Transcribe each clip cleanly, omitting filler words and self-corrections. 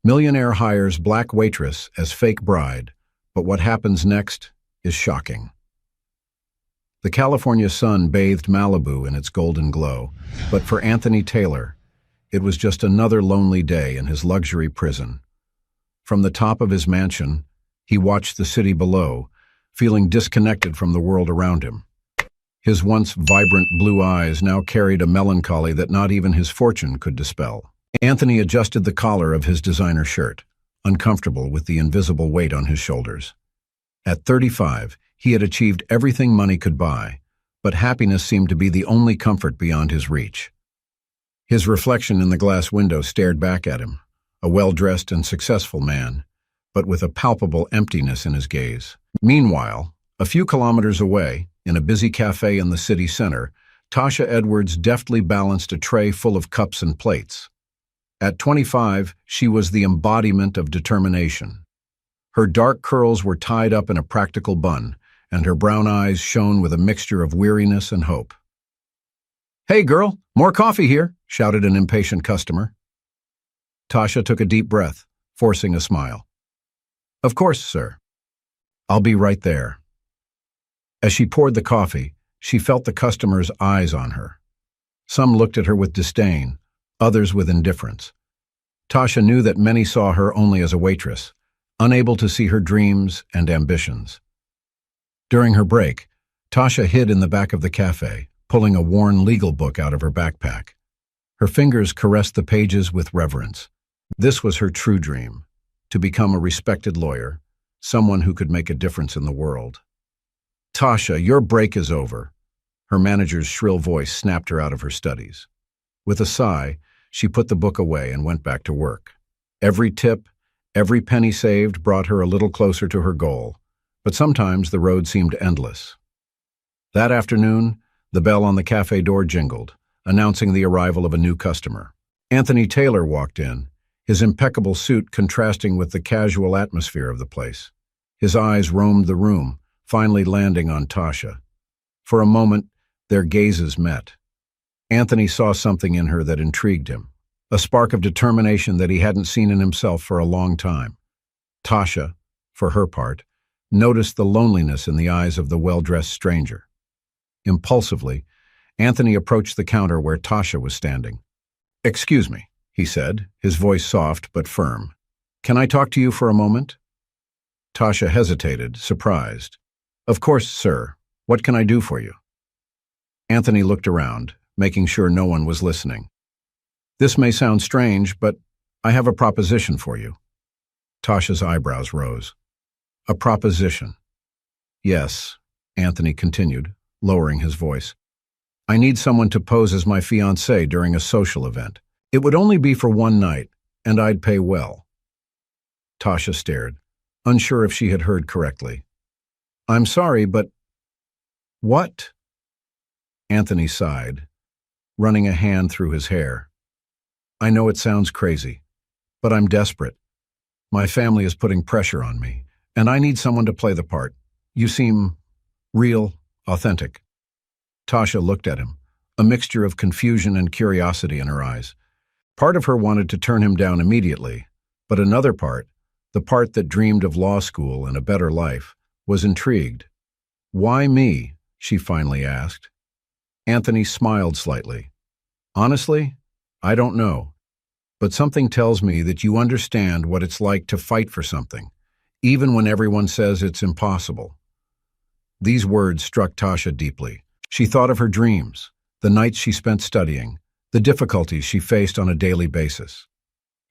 Millionaire hires black waitress as fake bride, but what happens next is shocking. The California sun bathed Malibu in its golden glow, but for Anthony Taylor, it was just another lonely day in his luxury prison. From the top of his mansion, he watched the city below, feeling disconnected from the world around him. His once vibrant blue eyes now carried a melancholy that not even his fortune could dispel. Anthony adjusted the collar of his designer shirt, uncomfortable with the invisible weight on his shoulders. At 35, he had achieved everything money could buy, but happiness seemed to be the only comfort beyond his reach. His reflection in the glass window stared back at him, a well-dressed and successful man, but with a palpable emptiness in his gaze. Meanwhile, a few kilometers away, in a busy cafe in the city center, Tasha Edwards deftly balanced a tray full of cups and plates. At 25, she was the embodiment of determination. Her dark curls were tied up in a practical bun, and her brown eyes shone with a mixture of weariness and hope. "Hey, girl, more coffee here," shouted an impatient customer. Tasha took a deep breath, forcing a smile. "Of course, sir. I'll be right there." As she poured the coffee, she felt the customer's eyes on her. Some looked at her with disdain, others with indifference. Tasha knew that many saw her only as a waitress, unable to see her dreams and ambitions. During her break, Tasha hid in the back of the cafe, pulling a worn legal book out of her backpack. Her fingers caressed the pages with reverence. This was her true dream, to become a respected lawyer, someone who could make a difference in the world. "Tasha, your break is over." Her manager's shrill voice snapped her out of her studies. With a sigh, she put the book away and went back to work. Every tip, every penny saved brought her a little closer to her goal, but sometimes the road seemed endless. That afternoon, the bell on the cafe door jingled, announcing the arrival of a new customer. Anthony Taylor walked in, his impeccable suit contrasting with the casual atmosphere of the place. His eyes roamed the room, finally landing on Tasha. For a moment, their gazes met. Anthony saw something in her that intrigued him, a spark of determination that he hadn't seen in himself for a long time. Tasha, for her part, noticed the loneliness in the eyes of the well-dressed stranger. Impulsively, Anthony approached the counter where Tasha was standing. "Excuse me," he said, his voice soft but firm. "Can I talk to you for a moment?" Tasha hesitated, surprised. "Of course, sir. What can I do for you?" Anthony looked around, making sure no one was listening. "This may sound strange, but I have a proposition for you." Tasha's eyebrows rose. "A proposition?" "Yes," Anthony continued, lowering his voice. "I need someone to pose as my fiancée during a social event. It would only be for one night, and I'd pay well." Tasha stared, unsure if she had heard correctly. "I'm sorry, but—" "What?" Anthony sighed, running a hand through his hair. "I know it sounds crazy, but I'm desperate. My family is putting pressure on me, and I need someone to play the part. You seem real, authentic." Tasha looked at him, a mixture of confusion and curiosity in her eyes. Part of her wanted to turn him down immediately, but another part, the part that dreamed of law school and a better life, was intrigued. "Why me?" she finally asked. Anthony smiled slightly. "Honestly, I don't know, but something tells me that you understand what it's like to fight for something, even when everyone says it's impossible." These words struck Tasha deeply. She thought of her dreams, the nights she spent studying, the difficulties she faced on a daily basis.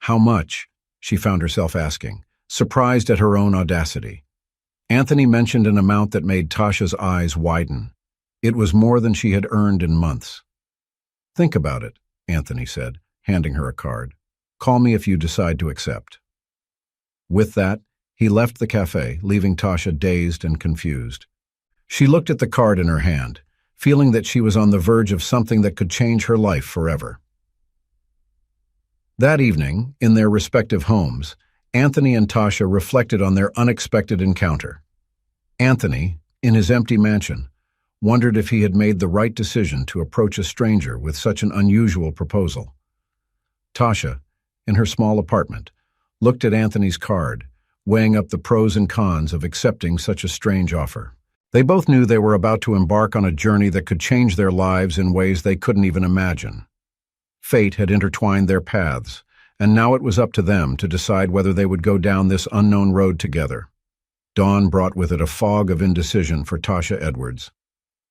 "How much?" she found herself asking, surprised at her own audacity. Anthony mentioned an amount that made Tasha's eyes widen. It was more than she had earned in months. "Think about it," Anthony said, handing her a card. "Call me if you decide to accept." With that, he left the cafe, leaving Tasha dazed and confused. She looked at the card in her hand, feeling that she was on the verge of something that could change her life forever. That evening, in their respective homes, Anthony and Tasha reflected on their unexpected encounter. Anthony, in his empty mansion, wondered if he had made the right decision to approach a stranger with such an unusual proposal. Tasha, in her small apartment, looked at Anthony's card, weighing up the pros and cons of accepting such a strange offer. They both knew they were about to embark on a journey that could change their lives in ways they couldn't even imagine. Fate had intertwined their paths, and now it was up to them to decide whether they would go down this unknown road together. Dawn brought with it a fog of indecision for Tasha Edwards.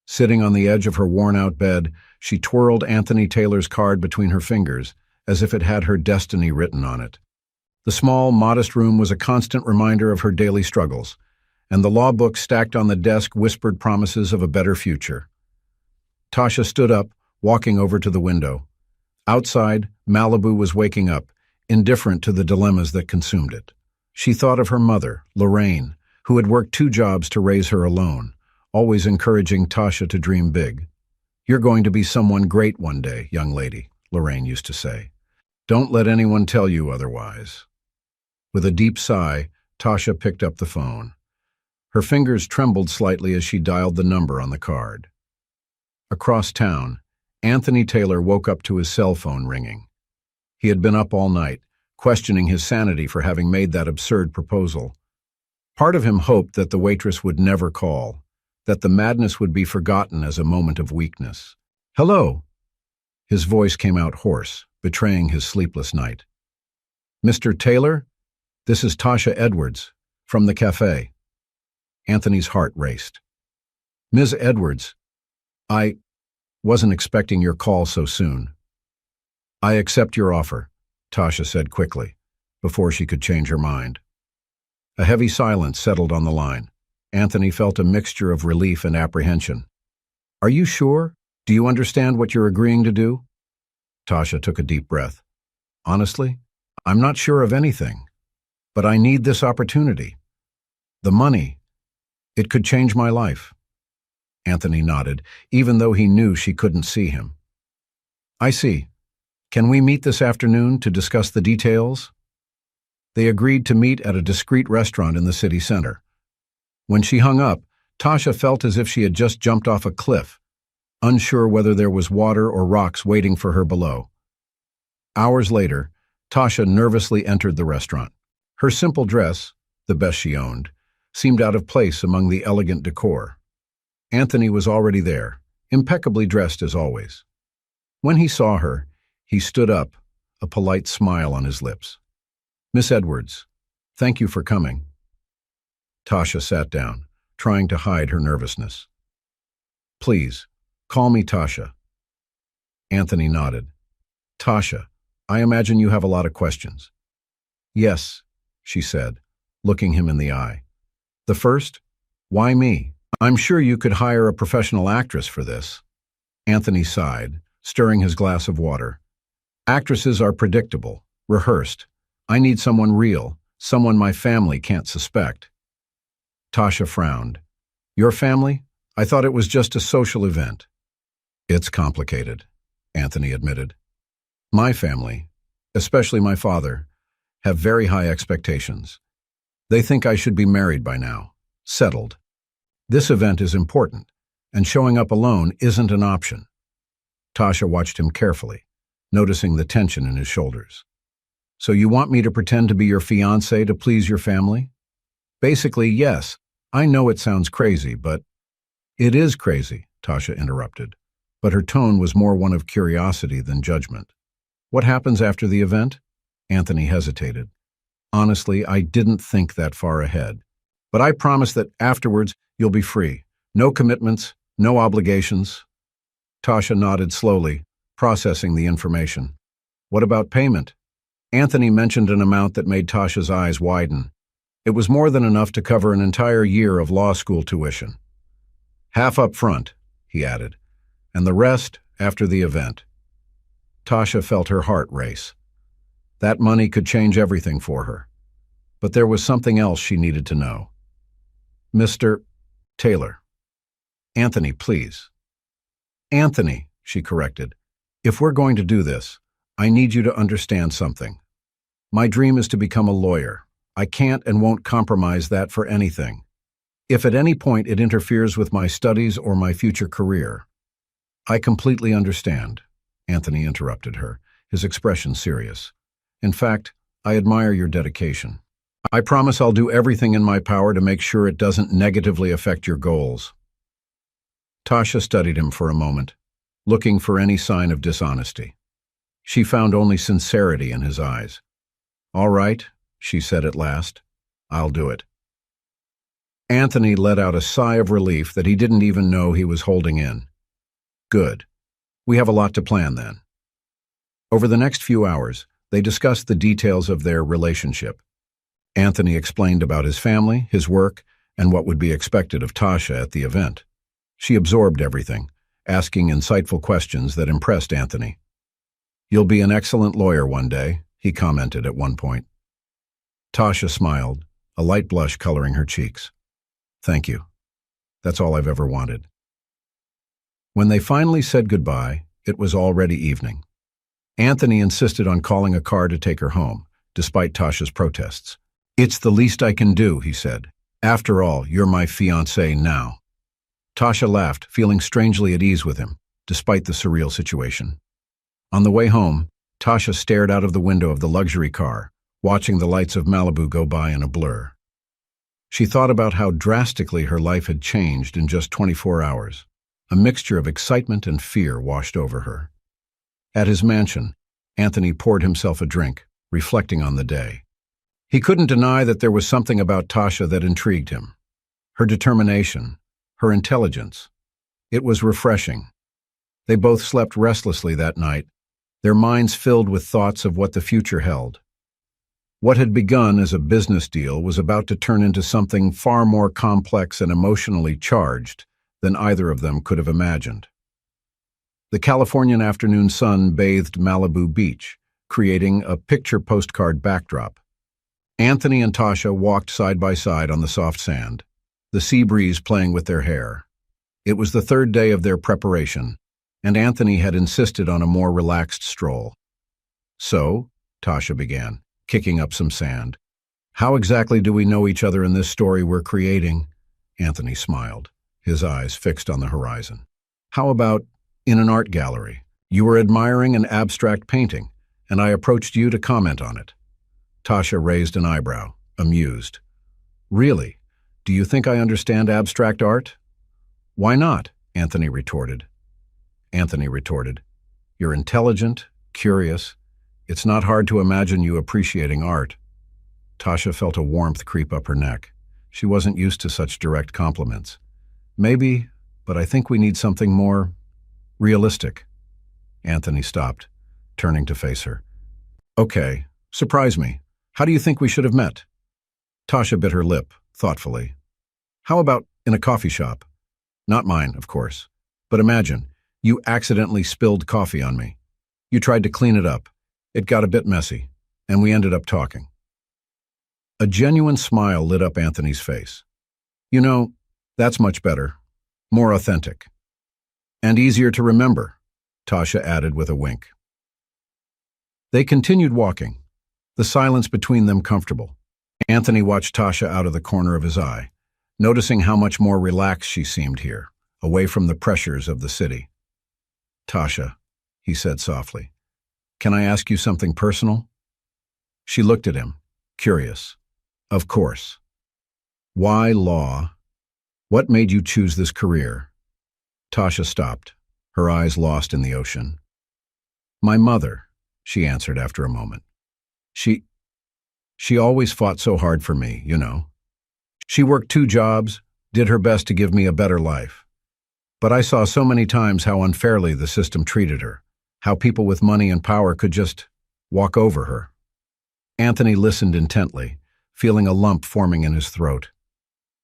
Sitting on the edge of her worn-out bed, she twirled Anthony Taylor's card between her fingers, as if it had her destiny written on it. The small, modest room was a constant reminder of her daily struggles, and the law book stacked on the desk whispered promises of a better future. Tasha stood up, walking over to the window. Outside, Malibu was waking up, indifferent to the dilemmas that consumed it. She thought of her mother, Lorraine, who had worked 2 jobs to raise her alone, always encouraging Tasha to dream big. "You're going to be someone great one day, young lady," Lorraine used to say. "Don't let anyone tell you otherwise." With a deep sigh, Tasha picked up the phone. Her fingers trembled slightly as she dialed the number on the card. Across town, Anthony Taylor woke up to his cell phone ringing. He had been up all night, questioning his sanity for having made that absurd proposal. Part of him hoped that the waitress would never call, that the madness would be forgotten as a moment of weakness. "Hello." His voice came out hoarse, betraying his sleepless night. "Mr. Taylor? This is Tasha Edwards, from the cafe." Anthony's heart raced. "Ms. Edwards, I wasn't expecting your call so soon." "I accept your offer," Tasha said quickly, before she could change her mind. A heavy silence settled on the line. Anthony felt a mixture of relief and apprehension. "Are you sure? Do you understand what you're agreeing to do?" Tasha took a deep breath. "Honestly, I'm not sure of anything. But I need this opportunity. The money, it could change my life." Anthony nodded, even though he knew she couldn't see him. "I see. Can we meet this afternoon to discuss the details?" They agreed to meet at a discreet restaurant in the city center. When she hung up, Tasha felt as if she had just jumped off a cliff, unsure whether there was water or rocks waiting for her below. Hours later, Tasha nervously entered the restaurant. Her simple dress, the best she owned, seemed out of place among the elegant decor. Anthony was already there, impeccably dressed as always. When he saw her, he stood up, a polite smile on his lips. "Miss Edwards, thank you for coming." Tasha sat down, trying to hide her nervousness. "Please, call me Tasha." Anthony nodded. "Tasha, I imagine you have a lot of questions." "Yes," she said, looking him in the eye. "The first, why me? I'm sure you could hire a professional actress for this." Anthony sighed, stirring his glass of water. "Actresses are predictable, rehearsed. I need someone real, someone my family can't suspect." Tasha frowned. "Your family? I thought it was just a social event." "It's complicated," Anthony admitted. "My family, especially my father, have very high expectations. They think I should be married by now, settled. This event is important, and showing up alone isn't an option." Tasha watched him carefully, noticing the tension in his shoulders. "So you want me to pretend to be your fiancé to please your family?" "Basically, yes. I know it sounds crazy, but—" "It is crazy," Tasha interrupted, but her tone was more one of curiosity than judgment. "What happens after the event?" Anthony hesitated. "Honestly, I didn't think that far ahead. But I promise that afterwards you'll be free. No commitments, no obligations." Tasha nodded slowly, processing the information. "What about payment?" Anthony mentioned an amount that made Tasha's eyes widen. It was more than enough to cover an entire year of law school tuition. "Half up front," he added, "and the rest after the event." Tasha felt her heart race. That money could change everything for her. But there was something else she needed to know. "Mr. Taylor." "Anthony, please." "Anthony," she corrected. "If we're going to do this, I need you to understand something. My dream is to become a lawyer. I can't and won't compromise that for anything. If at any point it interferes with my studies or my future career—" "I completely understand," Anthony interrupted her, his expression serious. "In fact, I admire your dedication. I promise I'll do everything in my power to make sure it doesn't negatively affect your goals. Tasha studied him for a moment, looking for any sign of dishonesty. She found only sincerity in his eyes. All right, she said at last. I'll do it. Anthony let out a sigh of relief that he didn't even know he was holding in. Good. We have a lot to plan then. Over the next few hours, they discussed the details of their relationship. Anthony explained about his family, his work, and what would be expected of Tasha at the event. She absorbed everything, asking insightful questions that impressed Anthony. You'll be an excellent lawyer one day, he commented at one point. Tasha smiled, a light blush coloring her cheeks. Thank you. That's all I've ever wanted. When they finally said goodbye, it was already evening. Anthony insisted on calling a car to take her home, despite Tasha's protests. It's the least I can do, he said. After all, you're my fiancée now. Tasha laughed, feeling strangely at ease with him, despite the surreal situation. On the way home, Tasha stared out of the window of the luxury car, watching the lights of Malibu go by in a blur. She thought about how drastically her life had changed in just 24 hours. A mixture of excitement and fear washed over her. At his mansion, Anthony poured himself a drink, reflecting on the day. He couldn't deny that there was something about Tasha that intrigued him. Her determination, her intelligence. It was refreshing. They both slept restlessly that night, their minds filled with thoughts of what the future held. What had begun as a business deal was about to turn into something far more complex and emotionally charged than either of them could have imagined. The Californian afternoon sun bathed Malibu Beach, creating a picture postcard backdrop. Anthony and Tasha walked side by side on the soft sand, the sea breeze playing with their hair. It was the third day of their preparation, and Anthony had insisted on a more relaxed stroll. So, Tasha began, kicking up some sand. How exactly do we know each other in this story we're creating? Anthony smiled, his eyes fixed on the horizon. How about in an art gallery? You were admiring an abstract painting, and I approached you to comment on it. Tasha raised an eyebrow, amused. Really? Do you think I understand abstract art? Why not? Anthony retorted. You're intelligent, curious. It's not hard to imagine you appreciating art. Tasha felt a warmth creep up her neck. She wasn't used to such direct compliments. Maybe, but I think we need something more realistic. Anthony stopped, turning to face her. Okay, surprise me. How do you think we should have met? Tasha bit her lip, thoughtfully. How about in a coffee shop? Not mine, of course. But imagine, you accidentally spilled coffee on me. You tried to clean it up. It got a bit messy, and we ended up talking. A genuine smile lit up Anthony's face. You know, that's much better, more authentic. And easier to remember, Tasha added with a wink. They continued walking, the silence between them comfortable. Anthony watched Tasha out of the corner of his eye, noticing how much more relaxed she seemed here, away from the pressures of the city. Tasha, he said softly, can I ask you something personal? She looked at him, curious. Of course. Why law? What made you choose this career? Tasha stopped, her eyes lost in the ocean. My mother, she answered after a moment. She always fought so hard for me, you know. She worked 2 jobs, did her best to give me a better life. But I saw so many times how unfairly the system treated her, how people with money and power could just walk over her. Anthony listened intently, feeling a lump forming in his throat.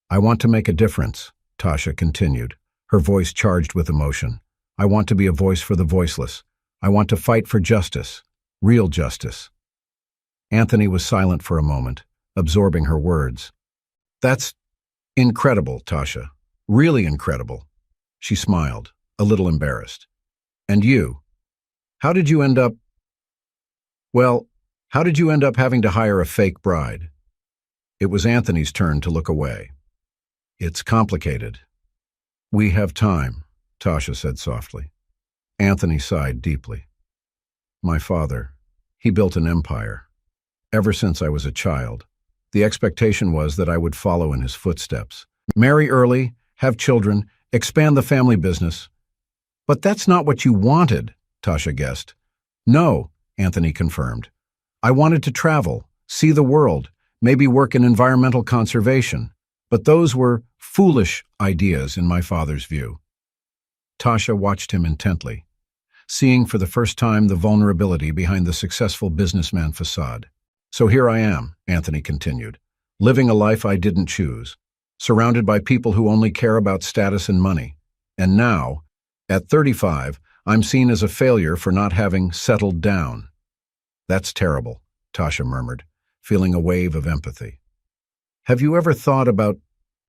I want to make a difference, Tasha continued, her voice charged with emotion. I want to be a voice for the voiceless. I want to fight for justice, real justice. Anthony was silent for a moment, absorbing her words. That's incredible, Tasha. Really incredible. She smiled, a little embarrassed. And you? How did you end up having to hire a fake bride? It was Anthony's turn to look away. It's complicated. We have time, Tasha said softly. Anthony sighed deeply. My father, he built an empire. ever since I was a child. The expectation was that I would follow in his footsteps. Marry early, have children, expand the family business. But that's not what you wanted, Tasha guessed. No, Anthony confirmed. I wanted to travel, see the world, maybe work in environmental conservation. But those were foolish ideas in my father's view. Tasha watched him intently, seeing for the first time the vulnerability behind the successful businessman facade. So here I am, Anthony continued, living a life I didn't choose, surrounded by people who only care about status and money. And now, at 35, I'm seen as a failure for not having settled down. That's terrible, Tasha murmured, feeling a wave of empathy. Have you ever thought about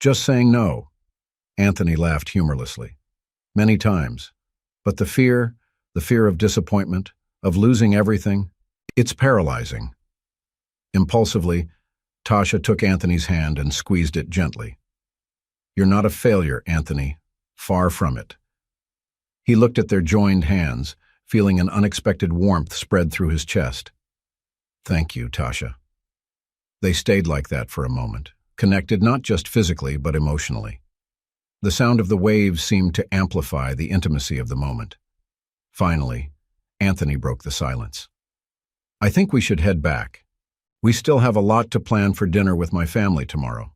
just saying no? Anthony laughed humorlessly. Many times. But the fear of disappointment, of losing everything, it's paralyzing. Impulsively, Tasha took Anthony's hand and squeezed it gently. You're not a failure, Anthony. Far from it. He looked at their joined hands, feeling an unexpected warmth spread through his chest. Thank you, Tasha. They stayed like that for a moment, connected not just physically but emotionally. The sound of the waves seemed to amplify the intimacy of the moment. Finally, Anthony broke the silence. I think we should head back. We still have a lot to plan for dinner with my family tomorrow.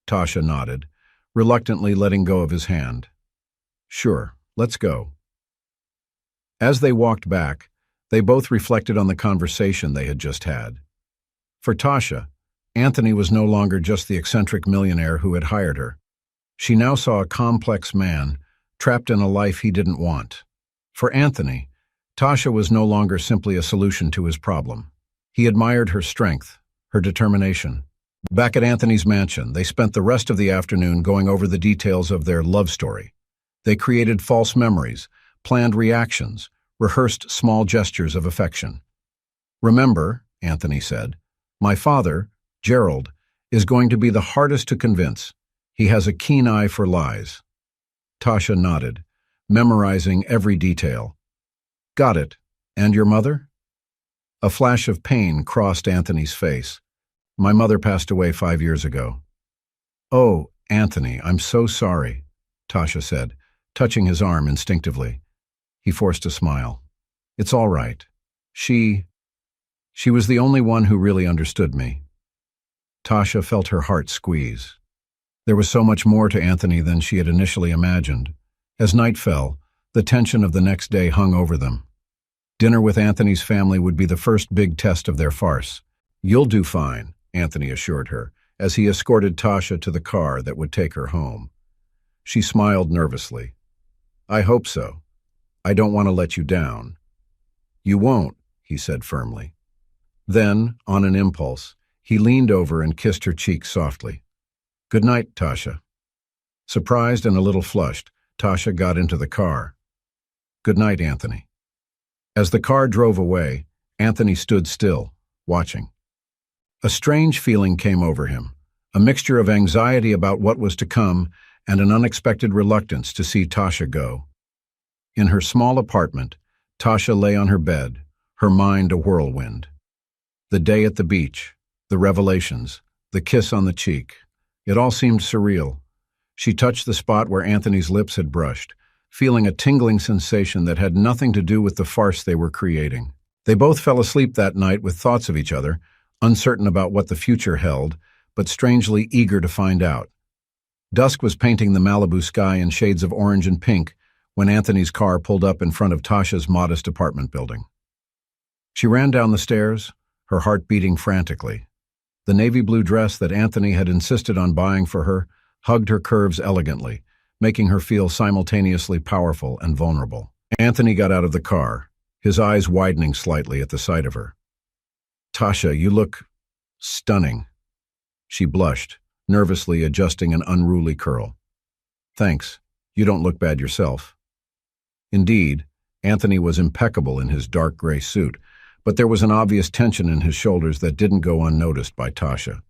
Tasha nodded, reluctantly letting go of his hand. Sure, let's go. As they walked back, they both reflected on the conversation they had just had. For Tasha, Anthony was no longer just the eccentric millionaire who had hired her. She now saw a complex man, trapped in a life he didn't want. For Anthony, Tasha was no longer simply a solution to his problem. He admired her strength, her determination. Back at Anthony's mansion, they spent the rest of the afternoon going over the details of their love story. They created false memories, planned reactions, rehearsed small gestures of affection. Remember, Anthony said, my father, Gerald, is going to be the hardest to convince. He has a keen eye for lies. Tasha nodded, memorizing every detail. Got it. And your mother? A flash of pain crossed Anthony's face. My mother passed away 5 years ago. Oh, Anthony, I'm so sorry, Tasha said, touching his arm instinctively. He forced a smile. It's all right. She was the only one who really understood me. Tasha felt her heart squeeze. There was so much more to Anthony than she had initially imagined. As night fell, the tension of the next day hung over them. Dinner with Anthony's family would be the first big test of their farce. You'll do fine, Anthony assured her, as he escorted Tasha to the car that would take her home. She smiled nervously. I hope so. I don't want to let you down. You won't, he said firmly. Then, on an impulse, he leaned over and kissed her cheek softly. Good night, Tasha. Surprised and a little flushed, Tasha got into the car. Good night, Anthony. As the car drove away, Anthony stood still, watching. A strange feeling came over him, a mixture of anxiety about what was to come and an unexpected reluctance to see Tasha go. In her small apartment, Tasha lay on her bed, her mind a whirlwind. The day at the beach, the revelations, the kiss on the cheek, it all seemed surreal. She touched the spot where Anthony's lips had brushed, feeling a tingling sensation that had nothing to do with the farce they were creating. They both fell asleep that night with thoughts of each other, uncertain about what the future held, but strangely eager to find out. Dusk was painting the Malibu sky in shades of orange and pink when Anthony's car pulled up in front of Tasha's modest apartment building. She ran down the stairs, her heart beating frantically. The navy blue dress that Anthony had insisted on buying for her hugged her curves elegantly, making her feel simultaneously powerful and vulnerable. Anthony got out of the car, his eyes widening slightly at the sight of her. Tasha, you look stunning. She blushed, nervously adjusting an unruly curl. Thanks. You don't look bad yourself. Indeed, Anthony was impeccable in his dark gray suit, but there was an obvious tension in his shoulders that didn't go unnoticed by Tasha.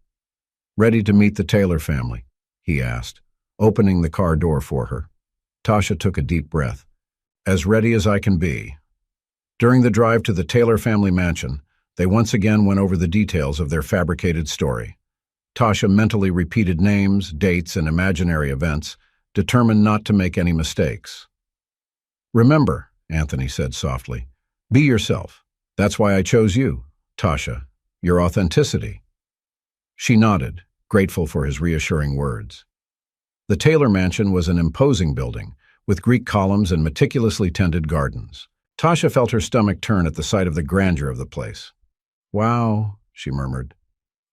Ready to meet the Taylor family? He asked, opening the car door for her. Tasha took a deep breath. As ready as I can be. During the drive to the Taylor family mansion, They once again went over the details of their fabricated story. Tasha mentally repeated names, dates, and imaginary events, determined not to make any mistakes. "Remember," Anthony said softly, "be yourself. That's why I chose you, Tasha, your authenticity." She nodded, grateful for his reassuring words. The Taylor mansion was an imposing building, with Greek columns and meticulously tended gardens. Tasha felt her stomach turn at the sight of the grandeur of the place. "Wow," she murmured.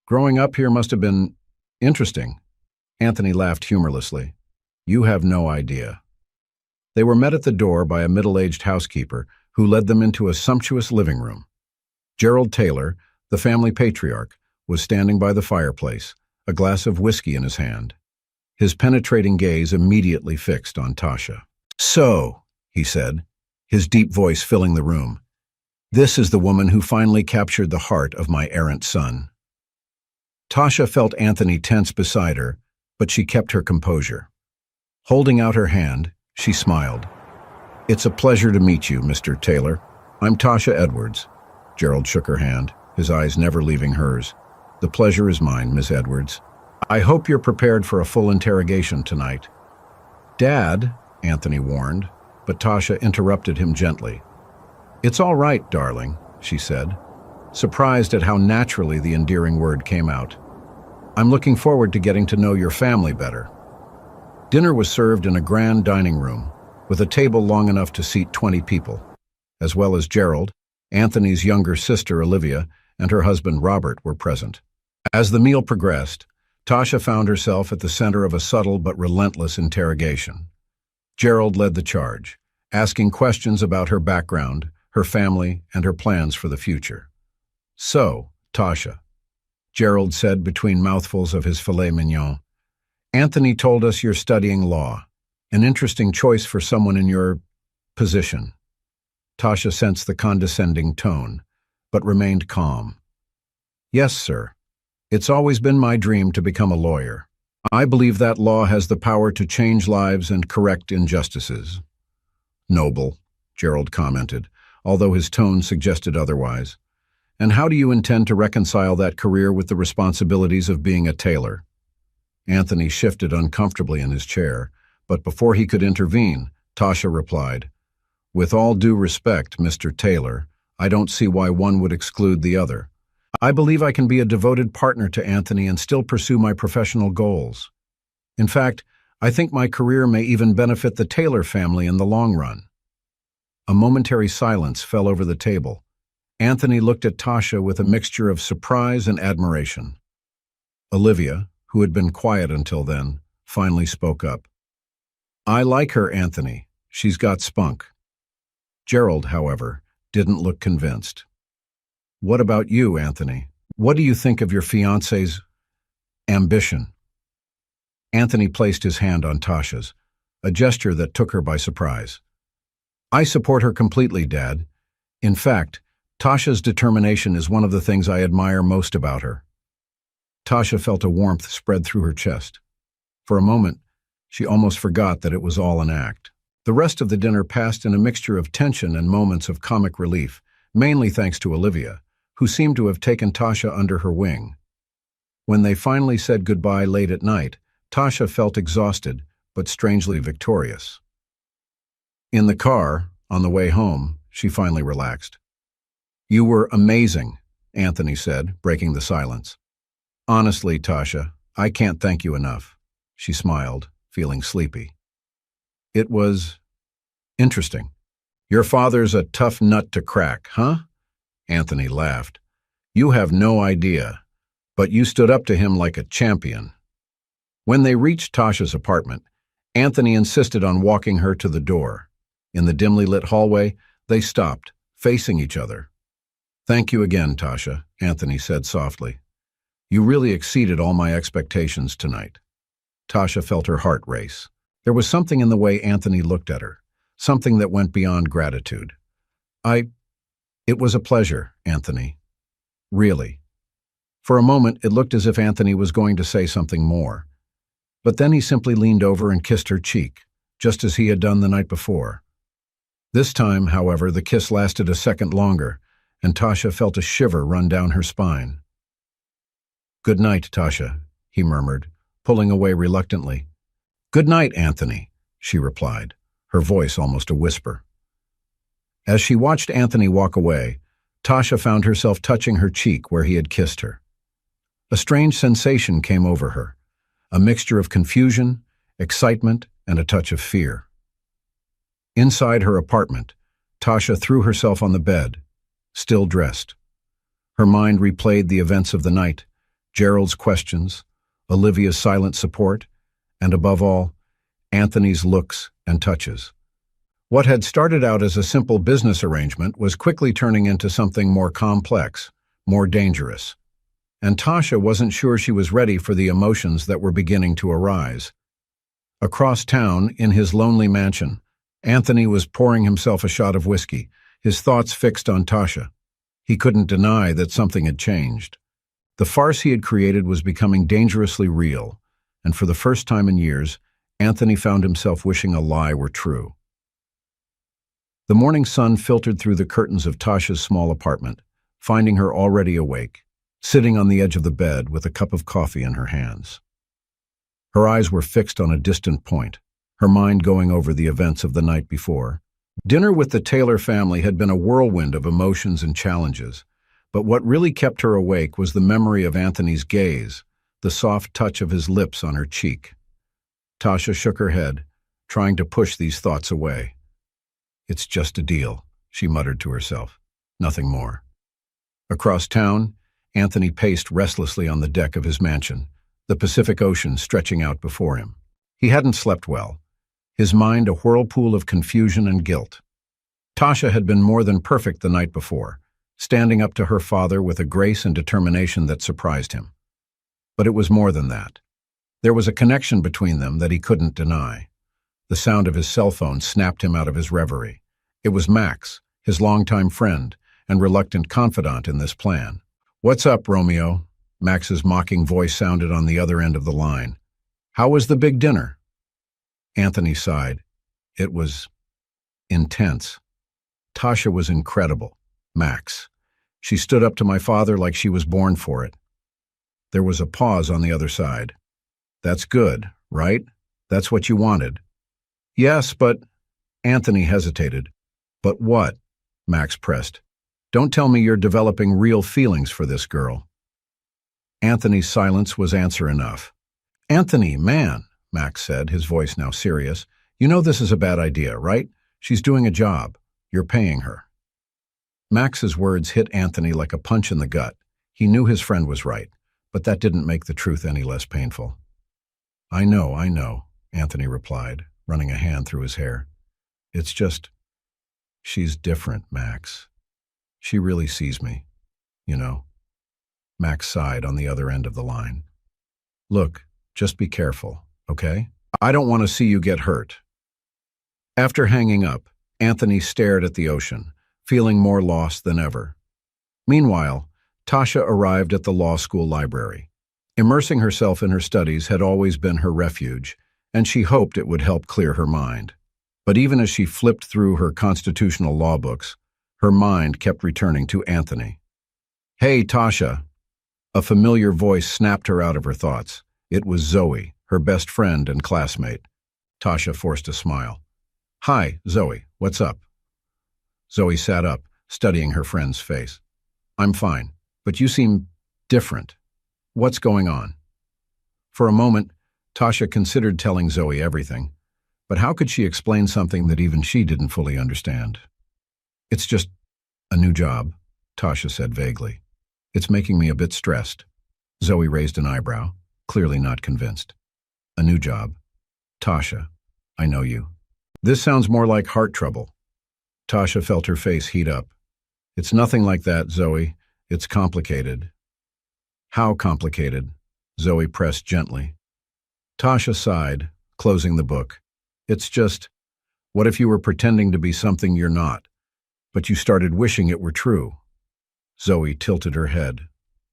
"Growing up here must have been interesting." Anthony laughed humorlessly. "You have no idea." They were met at the door by a middle-aged housekeeper who led them into a sumptuous living room. Gerald Taylor, the family patriarch, was standing by the fireplace, a glass of whiskey in his hand. His penetrating gaze immediately fixed on Tasha. "So," he said, his deep voice filling the room, "this is the woman who finally captured the heart of my errant son." Tasha felt Anthony tense beside her, but she kept her composure. Holding out her hand, she smiled. "It's a pleasure to meet you, Mr. Taylor. I'm Tasha Edwards." Gerald shook her hand, his eyes never leaving hers. "The pleasure is mine, Miss Edwards. I hope you're prepared for a full interrogation tonight." "Dad," Anthony warned, but Tasha interrupted him gently. "It's all right, darling," she said, surprised at how naturally the endearing word came out. "I'm looking forward to getting to know your family better." Dinner was served in a grand dining room, with a table long enough to seat 20 people, as well as Gerald, Anthony's younger sister Olivia, and her husband Robert were present. As the meal progressed, Tasha found herself at the center of a subtle but relentless interrogation. Gerald led the charge, asking questions about her background, her family, and her plans for the future. "So, Tasha," Gerald said between mouthfuls of his filet mignon, "Anthony told us you're studying law. An interesting choice for someone in your position." Tasha sensed the condescending tone, but remained calm. "Yes, sir. It's always been my dream to become a lawyer. I believe that law has the power to change lives and correct injustices." "Noble," Gerald commented, although his tone suggested otherwise. "And how do you intend to reconcile that career with the responsibilities of being a tailor?" Anthony shifted uncomfortably in his chair, but before he could intervene, Tasha replied, "With all due respect, Mr. Taylor, I don't see why one would exclude the other. I believe I can be a devoted partner to Anthony and still pursue my professional goals. In fact, I think my career may even benefit the Taylor family in the long run." A momentary silence fell over the table. Anthony looked at Tasha with a mixture of surprise and admiration. Olivia, who had been quiet until then, finally spoke up. "I like her, Anthony. She's got spunk." Gerald, however, didn't look convinced. "What about you, Anthony? What do you think of your fiancé's ambition?" Anthony placed his hand on Tasha's, a gesture that took her by surprise. "I support her completely, Dad. In fact, Tasha's determination is one of the things I admire most about her." Tasha felt a warmth spread through her chest. For a moment, she almost forgot that it was all an act. The rest of the dinner passed in a mixture of tension and moments of comic relief, mainly thanks to Olivia, who seemed to have taken Tasha under her wing. When they finally said goodbye late at night, Tasha felt exhausted, but strangely victorious. In the car, on the way home, she finally relaxed. "You were amazing," Anthony said, breaking the silence. "Honestly, Tasha, I can't thank you enough." She smiled, feeling sleepy. "It was interesting. Your father's a tough nut to crack, huh?" Anthony laughed. "You have no idea, but you stood up to him like a champion." When they reached Tasha's apartment, Anthony insisted on walking her to the door. In the dimly lit hallway, they stopped, facing each other. "Thank you again, Tasha," Anthony said softly. "You really exceeded all my expectations tonight." Tasha felt her heart race. There was something in the way Anthony looked at her, something that went beyond gratitude. It was a pleasure, Anthony. Really." For a moment, it looked as if Anthony was going to say something more. But then he simply leaned over and kissed her cheek, just as he had done the night before. This time, however, the kiss lasted a second longer, and Tasha felt a shiver run down her spine. "Good night, Tasha," he murmured, pulling away reluctantly. "Good night, Anthony," she replied, her voice almost a whisper. As she watched Anthony walk away, Tasha found herself touching her cheek where he had kissed her. A strange sensation came over her, a mixture of confusion, excitement, and a touch of fear. Inside her apartment, Tasha threw herself on the bed, still dressed. Her mind replayed the events of the night, Gerald's questions, Olivia's silent support, and above all, Anthony's looks and touches. What had started out as a simple business arrangement was quickly turning into something more complex, more dangerous. And Tasha wasn't sure she was ready for the emotions that were beginning to arise. Across town, in his lonely mansion, Anthony was pouring himself a shot of whiskey, his thoughts fixed on Tasha. He couldn't deny that something had changed. The farce he had created was becoming dangerously real, and for the first time in years, Anthony found himself wishing a lie were true. The morning sun filtered through the curtains of Tasha's small apartment, finding her already awake, sitting on the edge of the bed with a cup of coffee in her hands. Her eyes were fixed on a distant point, her mind going over the events of the night before. Dinner with the Taylor family had been a whirlwind of emotions and challenges, but what really kept her awake was the memory of Anthony's gaze, the soft touch of his lips on her cheek. Tasha shook her head, trying to push these thoughts away. "It's just a deal," she muttered to herself. "Nothing more." Across town, Anthony paced restlessly on the deck of his mansion, the Pacific Ocean stretching out before him. He hadn't slept well, his mind a whirlpool of confusion and guilt. Tasha had been more than perfect the night before, standing up to her father with a grace and determination that surprised him. But it was more than that. There was a connection between them that he couldn't deny. The sound of his cell phone snapped him out of his reverie. It was Max, his longtime friend and reluctant confidant in this plan. "What's up, Romeo?" Max's mocking voice sounded on the other end of the line. "How was the big dinner?" Anthony sighed. It was intense. Tasha was incredible. Max. She stood up to my father like she was born for it. There was a pause on the other side. "That's good, right? That's what you wanted." "Yes, but—" Anthony hesitated. "But what?" Max pressed. "Don't tell me you're developing real feelings for this girl." Anthony's silence was answer enough. "Anthony, man," Max said, his voice now serious, "you know this is a bad idea, right? She's doing a job. You're paying her." Max's words hit Anthony like a punch in the gut. He knew his friend was right, but that didn't make the truth any less painful. I know, Anthony replied, running a hand through his hair. "It's just, she's different, Max. She really sees me, you know." Max sighed on the other end of the line. "Look, just be careful, okay? I don't want to see you get hurt." After hanging up, Anthony stared at the ocean, feeling more lost than ever. Meanwhile, Tasha arrived at the law school library. Immersing herself in her studies had always been her refuge, and she hoped it would help clear her mind. But even as she flipped through her constitutional law books, her mind kept returning to Anthony. "Hey, Tasha!" A familiar voice snapped her out of her thoughts. It was Zoe, her best friend and classmate. Tasha forced a smile. "Hi, Zoe, what's up?" Zoe sat up, studying her friend's face. "I'm fine, but you seem different. What's going on?" For a moment, Tasha considered telling Zoe everything, but how could she explain something that even she didn't fully understand? "It's just a new job," Tasha said vaguely. "It's making me a bit stressed." Zoe raised an eyebrow, clearly not convinced. "A new job. Tasha, I know you. This sounds more like heart trouble." Tasha felt her face heat up. "It's nothing like that, Zoe. It's complicated." "How complicated?" Zoe pressed gently. Tasha sighed, closing the book. "It's just, what if you were pretending to be something you're not, but you started wishing it were true?" Zoe tilted her head,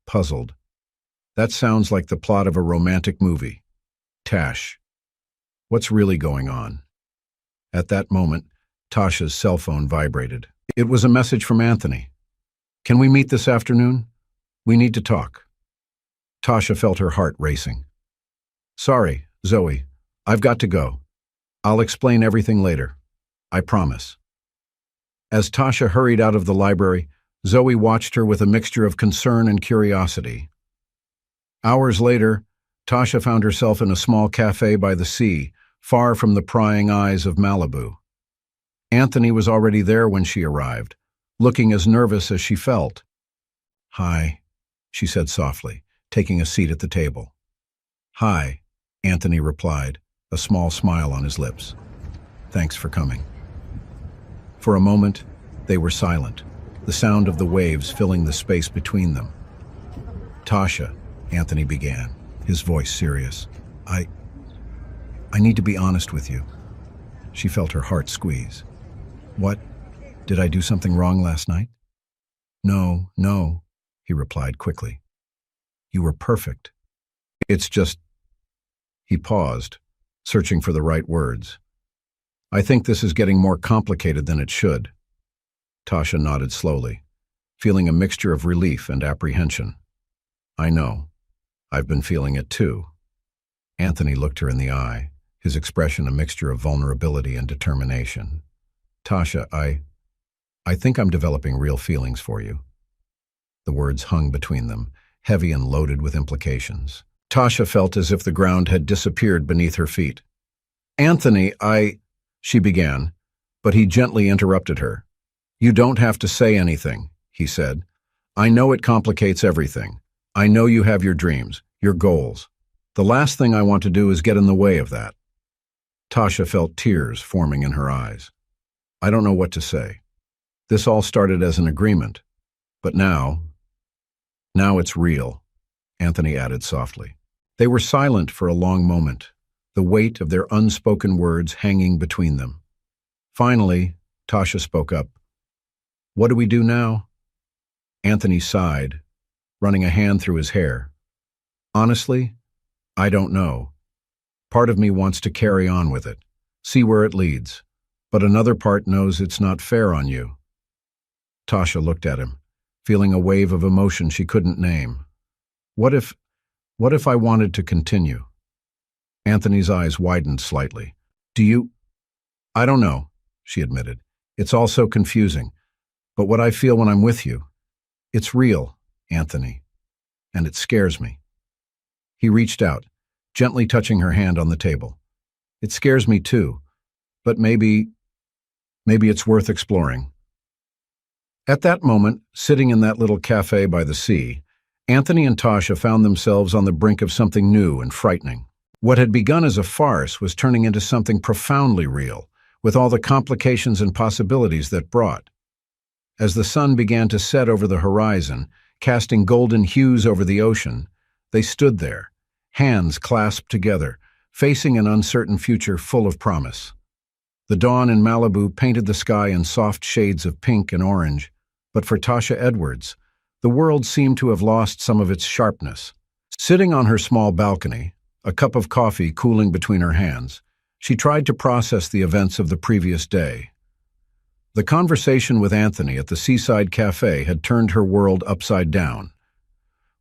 puzzled. "That sounds like the plot of a romantic movie. Tash, what's really going on?" At that moment, Tasha's cell phone vibrated. It was a message from Anthony. Can we meet this afternoon? We need to talk. Tasha felt her heart racing. Sorry, Zoe. I've got to go. I'll explain everything later. I promise. As Tasha hurried out of the library, Zoe watched her with a mixture of concern and curiosity. Hours later, Tasha found herself in a small cafe by the sea, far from the prying eyes of Malibu. Anthony was already there when she arrived, looking as nervous as she felt. "Hi," she said softly, taking a seat at the table. "Hi," Anthony replied, a small smile on his lips. "Thanks for coming." For a moment, they were silent, the sound of the waves filling the space between them. "Tasha," Anthony began, his voice serious. I need to be honest with you." She felt her heart squeeze. "What? Did I do something wrong last night?" No, he replied quickly. "You were perfect. It's just—" He paused, searching for the right words. "I think this is getting more complicated than it should." Tasha nodded slowly, feeling a mixture of relief and apprehension. "I know. I've been feeling it too." Anthony looked her in the eye, his expression a mixture of vulnerability and determination. "Tasha, I think I'm developing real feelings for you." The words hung between them, heavy and loaded with implications. Tasha felt as if the ground had disappeared beneath her feet. "Anthony, she began, but he gently interrupted her. "You don't have to say anything," he said. "I know it complicates everything. I know you have your dreams, your goals. The last thing I want to do is get in the way of that." Tasha felt tears forming in her eyes. "I don't know what to say. This all started as an agreement, but now it's real," Anthony added softly. They were silent for a long moment, the weight of their unspoken words hanging between them. Finally, Tasha spoke up. "What do we do now?" Anthony sighed, running a hand through his hair. "Honestly, I don't know. Part of me wants to carry on with it, see where it leads, but another part knows it's not fair on you." Tasha looked at him, feeling a wave of emotion she couldn't name. What if I wanted to continue?" Anthony's eyes widened slightly. I don't know," she admitted. "It's all so confusing. But what I feel when I'm with you, it's real, Anthony, and it scares me." He reached out, gently touching her hand on the table. "It scares me too, but maybe it's worth exploring." At that moment, sitting in that little cafe by the sea, Anthony and Tasha found themselves on the brink of something new and frightening. What had begun as a farce was turning into something profoundly real, with all the complications and possibilities that brought. As the sun began to set over the horizon, casting golden hues over the ocean, they stood there, hands clasped together, facing an uncertain future full of promise. The dawn in Malibu painted the sky in soft shades of pink and orange, but for Tasha Edwards, the world seemed to have lost some of its sharpness. Sitting on her small balcony, a cup of coffee cooling between her hands, she tried to process the events of the previous day. The conversation with Anthony at the seaside cafe had turned her world upside down.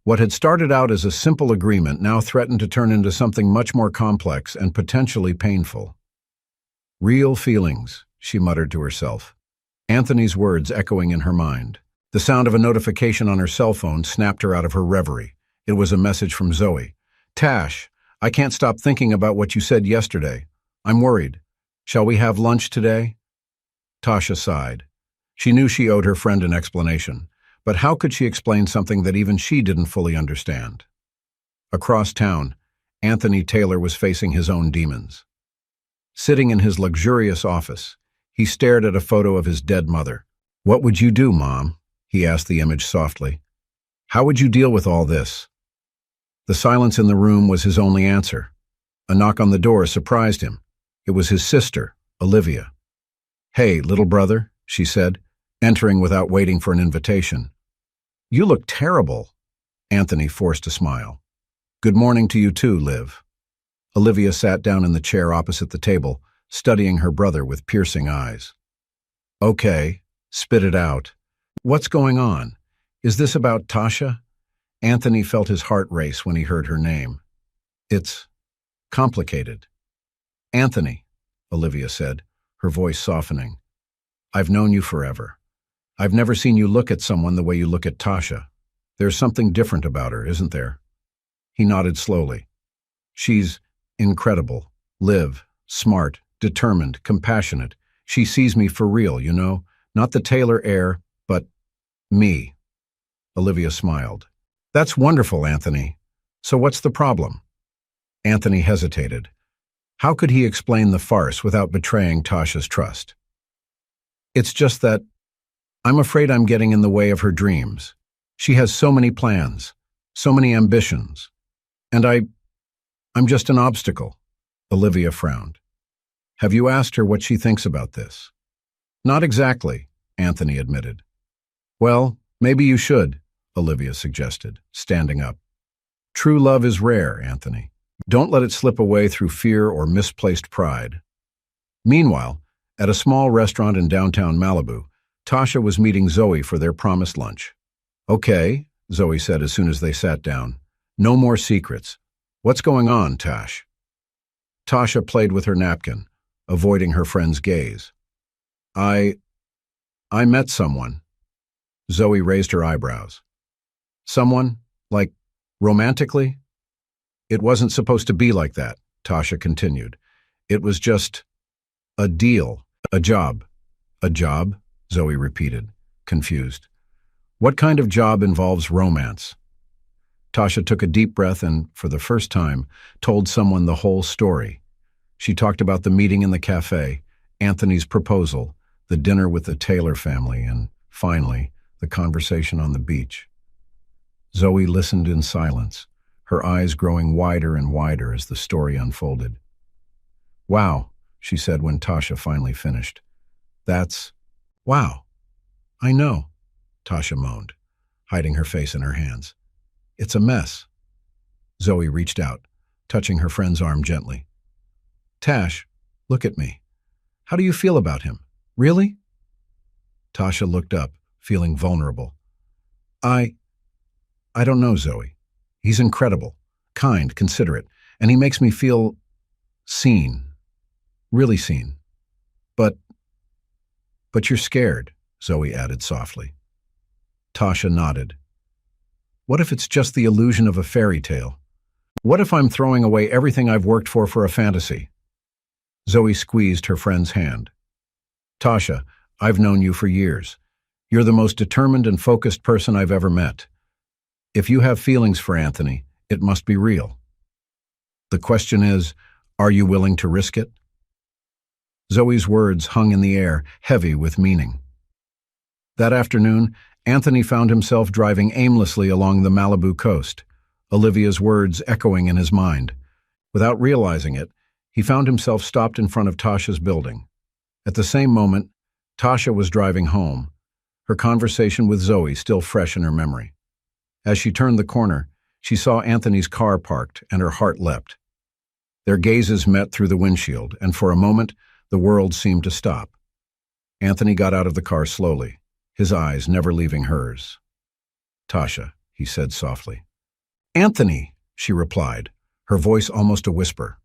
What had started out as a simple agreement now threatened to turn into something much more complex and potentially painful. "Real feelings," she muttered to herself, Anthony's words echoing in her mind. The sound of a notification on her cell phone snapped her out of her reverie. It was a message from Zoe. "Tash, I can't stop thinking about what you said yesterday. I'm worried. Shall we have lunch today?" Tasha sighed. She knew she owed her friend an explanation, but how could she explain something that even she didn't fully understand? Across town, Anthony Taylor was facing his own demons. Sitting in his luxurious office, he stared at a photo of his dead mother. "What would you do, Mom?" he asked the image softly. "How would you deal with all this?" The silence in the room was his only answer. A knock on the door surprised him. It was his sister, Olivia. "Hey, little brother," she said, entering without waiting for an invitation. "You look terrible." Anthony forced a smile. "Good morning to you too, Liv." Olivia sat down in the chair opposite the table, studying her brother with piercing eyes. "Okay, spit it out. What's going on? Is this about Tasha? Anthony felt his heart race when he heard her name. It's complicated. Anthony, Olivia said, her voice softening. I've known you forever. I've never seen you look at someone the way you look at Tasha. There's something different about her, isn't there? He nodded slowly. She's incredible, smart, determined, compassionate. She sees me for real, you know? Not the Taylor heir, but me. Olivia smiled. That's wonderful, Anthony. So what's the problem? Anthony hesitated. How could he explain the farce without betraying Tasha's trust? It's just that I'm afraid I'm getting in the way of her dreams. She has so many plans, so many ambitions. And I'm just an obstacle. Olivia frowned. Have you asked her what she thinks about this? Not exactly, Anthony admitted. Well, maybe you should, Olivia suggested, standing up. True love is rare, Anthony. Don't let it slip away through fear or misplaced pride. Meanwhile, at a small restaurant in downtown Malibu, Tasha was meeting Zoe for their promised lunch. Okay, Zoe said as soon as they sat down. No more secrets. What's going on, Tash? Tasha played with her napkin, avoiding her friend's gaze. I met someone. Zoe raised her eyebrows. Someone? Like, romantically? It wasn't supposed to be like that, Tasha continued. It was just a deal, a job. A job? Zoe repeated, confused. What kind of job involves romance? Tasha took a deep breath and, for the first time, told someone the whole story. She talked about the meeting in the cafe, Anthony's proposal, the dinner with the Taylor family, and, finally, the conversation on the beach. Zoe listened in silence, her eyes growing wider and wider as the story unfolded. Wow, she said when Tasha finally finished. Wow. I know, Tasha moaned, hiding her face in her hands. It's a mess. Zoe reached out, touching her friend's arm gently. Tash, look at me. How do you feel about him? Really? Tasha looked up, feeling vulnerable. I don't know, Zoe. He's incredible, kind, considerate, and he makes me feel seen. Really seen. But you're scared, Zoe added softly. Tasha nodded. What if it's just the illusion of a fairy tale? What if I'm throwing away everything I've worked for a fantasy? Zoe squeezed her friend's hand. Tasha, I've known you for years. You're the most determined and focused person I've ever met. If you have feelings for Anthony, it must be real. The question is, are you willing to risk it? Zoe's words hung in the air, heavy with meaning. That afternoon, Anthony found himself driving aimlessly along the Malibu coast, Olivia's words echoing in his mind. Without realizing it, he found himself stopped in front of Tasha's building. At the same moment, Tasha was driving home, her conversation with Zoe still fresh in her memory. As she turned the corner, she saw Anthony's car parked, and her heart leapt. Their gazes met through the windshield, and for a moment, the world seemed to stop. Anthony got out of the car slowly, his eyes never leaving hers. Tasha, he said softly. Anthony, she replied, her voice almost a whisper.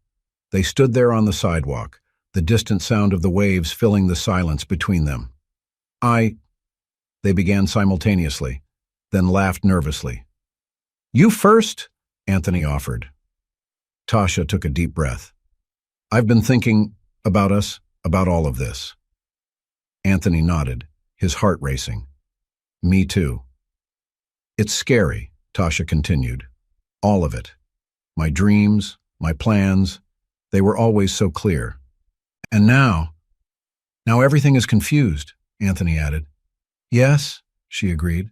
They stood there on the sidewalk, the distant sound of the waves filling the silence between them. They began simultaneously, then laughed nervously. You first, Anthony offered. Tasha took a deep breath. I've been thinking about us, about all of this. Anthony nodded, his heart racing. Me too. It's scary, Tasha continued. All of it. My dreams, my plans, they were always so clear. And now everything is confused, Anthony added. Yes, she agreed.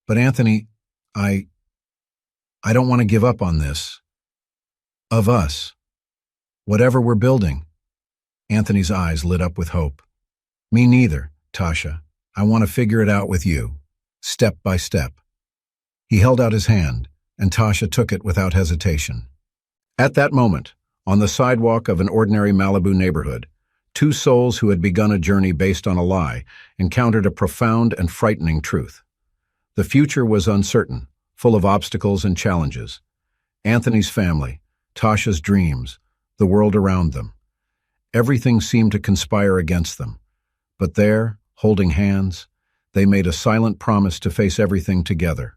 But Anthony, I don't want to give up on this. Of us. Whatever we're building. Anthony's eyes lit up with hope. Me neither, Tasha. I want to figure it out with you, step by step. He held out his hand, and Tasha took it without hesitation. At that moment, on the sidewalk of an ordinary Malibu neighborhood, two souls who had begun a journey based on a lie encountered a profound and frightening truth. The future was uncertain, full of obstacles and challenges. Anthony's family, Tasha's dreams, the world around them. Everything seemed to conspire against them. But there, holding hands, they made a silent promise to face everything together.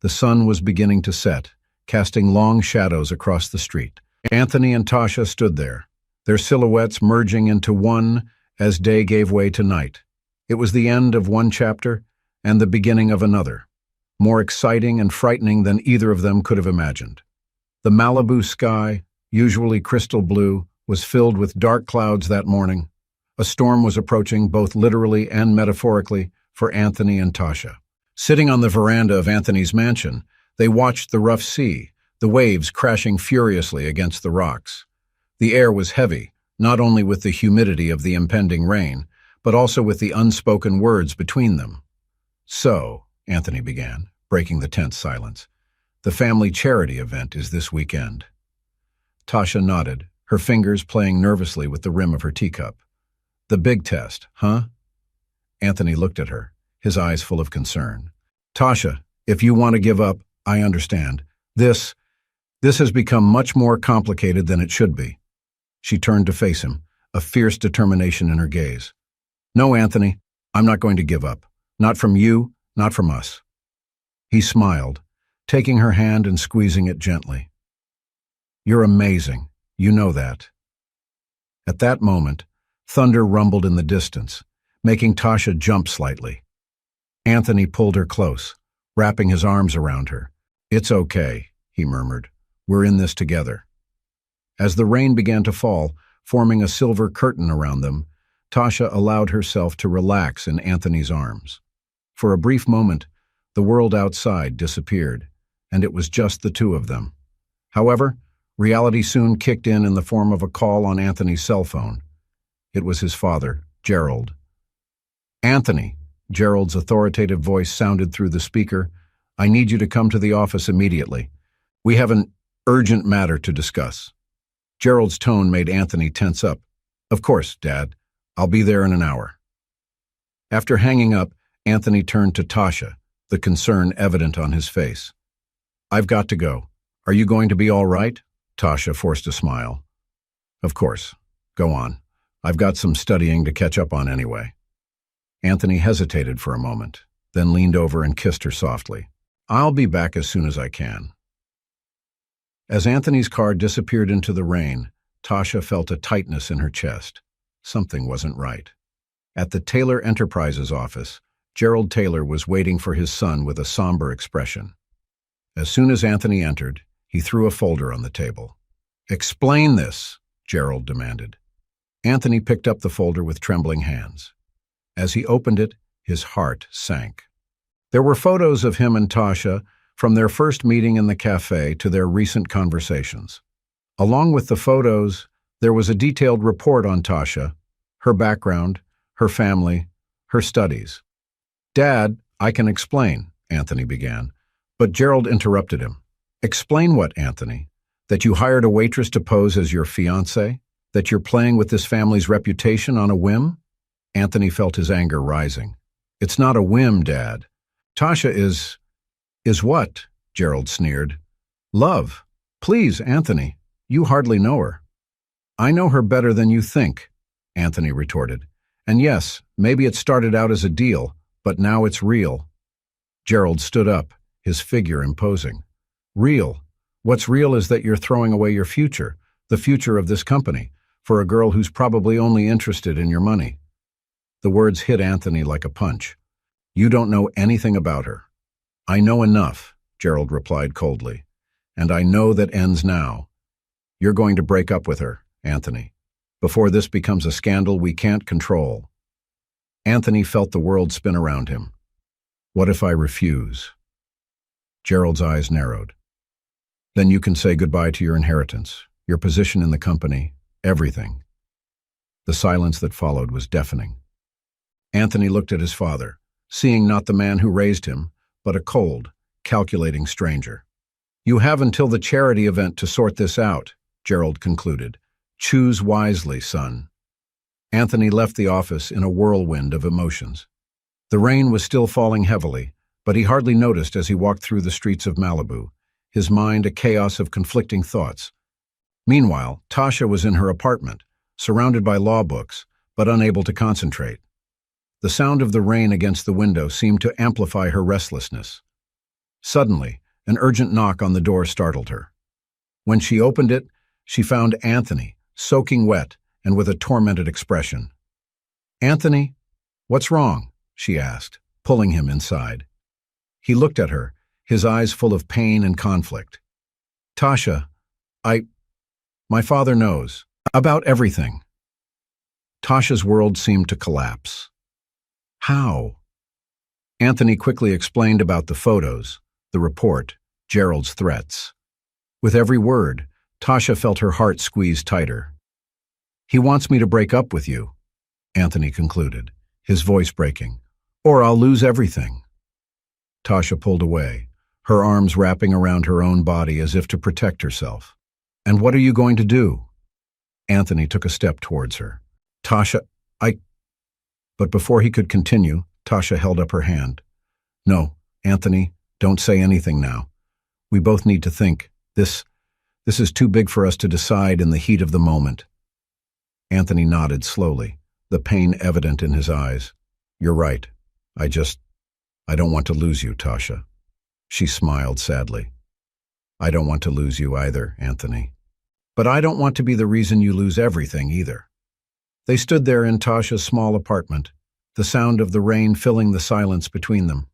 The sun was beginning to set, casting long shadows across the street. Anthony and Tasha stood there, their silhouettes merging into one as day gave way to night. It was the end of one chapter and the beginning of another, more exciting and frightening than either of them could have imagined. The Malibu sky, usually crystal blue, was filled with dark clouds that morning. A storm was approaching, both literally and metaphorically, for Anthony and Tasha. Sitting on the veranda of Anthony's mansion, they watched the rough sea, the waves crashing furiously against the rocks. The air was heavy, not only with the humidity of the impending rain, but also with the unspoken words between them. "So," Anthony began, breaking the tense silence, "the family charity event is this weekend." Tasha nodded, her fingers playing nervously with the rim of her teacup. "The big test, huh?" Anthony looked at her, his eyes full of concern. "Tasha, if you want to give up, I understand. This has become much more complicated than it should be." She turned to face him, a fierce determination in her gaze. "No, Anthony, I'm not going to give up. Not from you, not from us." He smiled, taking her hand and squeezing it gently. "You're amazing. You know that." At that moment, thunder rumbled in the distance, making Tasha jump slightly. Anthony pulled her close, wrapping his arms around her. "It's okay," he murmured. "We're in this together." As the rain began to fall, forming a silver curtain around them, Tasha allowed herself to relax in Anthony's arms. For a brief moment, the world outside disappeared, and it was just the two of them. However, reality soon kicked in the form of a call on Anthony's cell phone. It was his father, Gerald. "Anthony," Gerald's authoritative voice sounded through the speaker, "I need you to come to the office immediately. We have an urgent matter to discuss." Gerald's tone made Anthony tense up. "Of course, Dad. I'll be there in an hour." After hanging up, Anthony turned to Tasha, the concern evident on his face. "I've got to go. Are you going to be all right?" Tasha forced a smile. "Of course. Go on. I've got some studying to catch up on anyway." Anthony hesitated for a moment, then leaned over and kissed her softly. "I'll be back as soon as I can." As Anthony's car disappeared into the rain, Tasha felt a tightness in her chest. Something wasn't right. At the Taylor Enterprises office, Gerald Taylor was waiting for his son with a somber expression. As soon as Anthony entered, he threw a folder on the table. "Explain this," Gerald demanded. Anthony picked up the folder with trembling hands. As he opened it, his heart sank. There were photos of him and Tasha from their first meeting in the cafe to their recent conversations. Along with the photos, there was a detailed report on Tasha, her background, her family, her studies. "Dad, I can explain," Anthony began, but Gerald interrupted him. "Explain what, Anthony? That you hired a waitress to pose as your fiancé? That you're playing with this family's reputation on a whim?" Anthony felt his anger rising. "It's not a whim, Dad. Tasha is what?" Gerald sneered. "Love. Please, Anthony, you hardly know her." "I know her better than you think," Anthony retorted. "And yes, maybe it started out as a deal, but now it's real." Gerald stood up, his figure imposing. "Real? What's real is that you're throwing away your future, the future of this company, for a girl who's probably only interested in your money." The words hit Anthony like a punch. "You don't know anything about her." "I know enough," Gerald replied coldly. "And I know that ends now. You're going to break up with her, Anthony, before this becomes a scandal we can't control." Anthony felt the world spin around him. "What if I refuse?" Gerald's eyes narrowed. "Then you can say goodbye to your inheritance, your position in the company, everything." The silence that followed was deafening. Anthony looked at his father, seeing not the man who raised him, but a cold, calculating stranger. "You have until the charity event to sort this out," Gerald concluded. "Choose wisely, son." Anthony left the office in a whirlwind of emotions. The rain was still falling heavily, but he hardly noticed as he walked through the streets of Malibu, his mind a chaos of conflicting thoughts. Meanwhile, Tasha was in her apartment, surrounded by law books, but unable to concentrate. The sound of the rain against the window seemed to amplify her restlessness. Suddenly, an urgent knock on the door startled her. When she opened it, she found Anthony, soaking wet and with a tormented expression. "Anthony, what's wrong?" she asked, pulling him inside. He looked at her, his eyes full of pain and conflict. "Tasha, my father knows about everything." Tasha's world seemed to collapse. "How?" Anthony quickly explained about the photos, the report, Gerald's threats. With every word, Tasha felt her heart squeeze tighter. "He wants me to break up with you," Anthony concluded, his voice breaking, "or I'll lose everything." Tasha pulled away, her arms wrapping around her own body as if to protect herself. "And what are you going to do?" Anthony took a step towards her. "Tasha, But before he could continue, Tasha held up her hand. "No, Anthony, don't say anything now. We both need to think. This is too big for us to decide in the heat of the moment." Anthony nodded slowly, the pain evident in his eyes. "You're right. I don't want to lose you, Tasha." She smiled sadly. "I don't want to lose you either, Anthony. But I don't want to be the reason you lose everything either." They stood there in Tasha's small apartment, the sound of the rain filling the silence between them.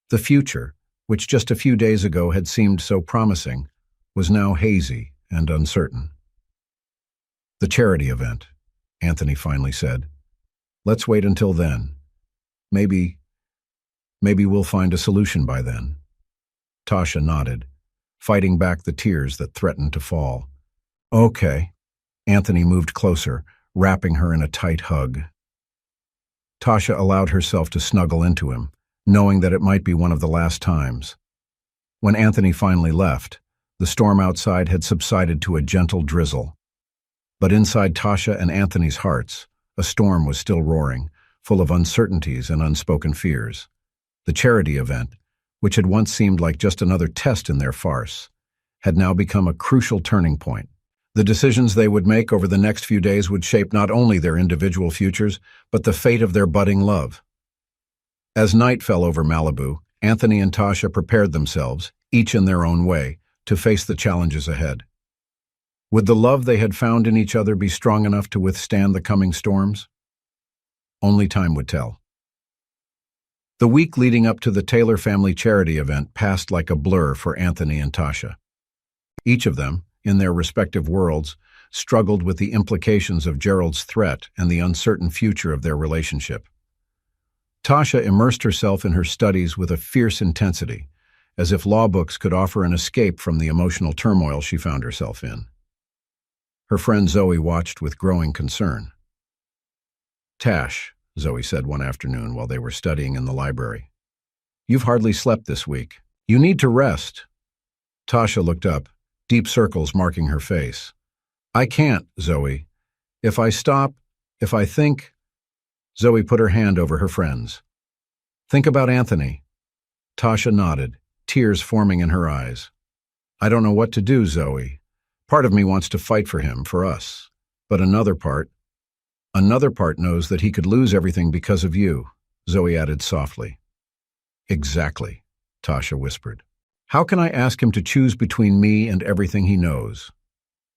The future, which just a few days ago had seemed so promising, was now hazy and uncertain. "The charity event," Anthony finally said. "Let's wait until then. Maybe we'll find a solution by then." Tasha nodded, fighting back the tears that threatened to fall. "Okay." Anthony moved closer, wrapping her in a tight hug. Tasha allowed herself to snuggle into him, knowing that it might be one of the last times. When Anthony finally left, the storm outside had subsided to a gentle drizzle. But inside Tasha and Anthony's hearts, a storm was still roaring, full of uncertainties and unspoken fears. The charity event, which had once seemed like just another test in their farce, had now become a crucial turning point. The decisions they would make over the next few days would shape not only their individual futures, but the fate of their budding love. As night fell over Malibu, Anthony and Tasha prepared themselves, each in their own way, to face the challenges ahead. Would the love they had found in each other be strong enough to withstand the coming storms? Only time would tell. The week leading up to the Taylor family charity event passed like a blur for Anthony and Tasha. Each of them, in their respective worlds, struggled with the implications of Gerald's threat and the uncertain future of their relationship. Tasha immersed herself in her studies with a fierce intensity, as if law books could offer an escape from the emotional turmoil she found herself in. Her friend Zoe watched with growing concern. "Tash," Zoe said one afternoon while they were studying in the library, "you've hardly slept this week. You need to rest." Tasha looked up, deep circles marking her face. "I can't, Zoe. If I stop, if I think—" Zoe put her hand over her friend's. "Think about Anthony." Tasha nodded, tears forming in her eyes. "I don't know what to do, Zoe. Part of me wants to fight for him, for us. But another part knows that he could lose everything because of you," Zoe added softly. "Exactly," Tasha whispered. "How can I ask him to choose between me and everything he knows?"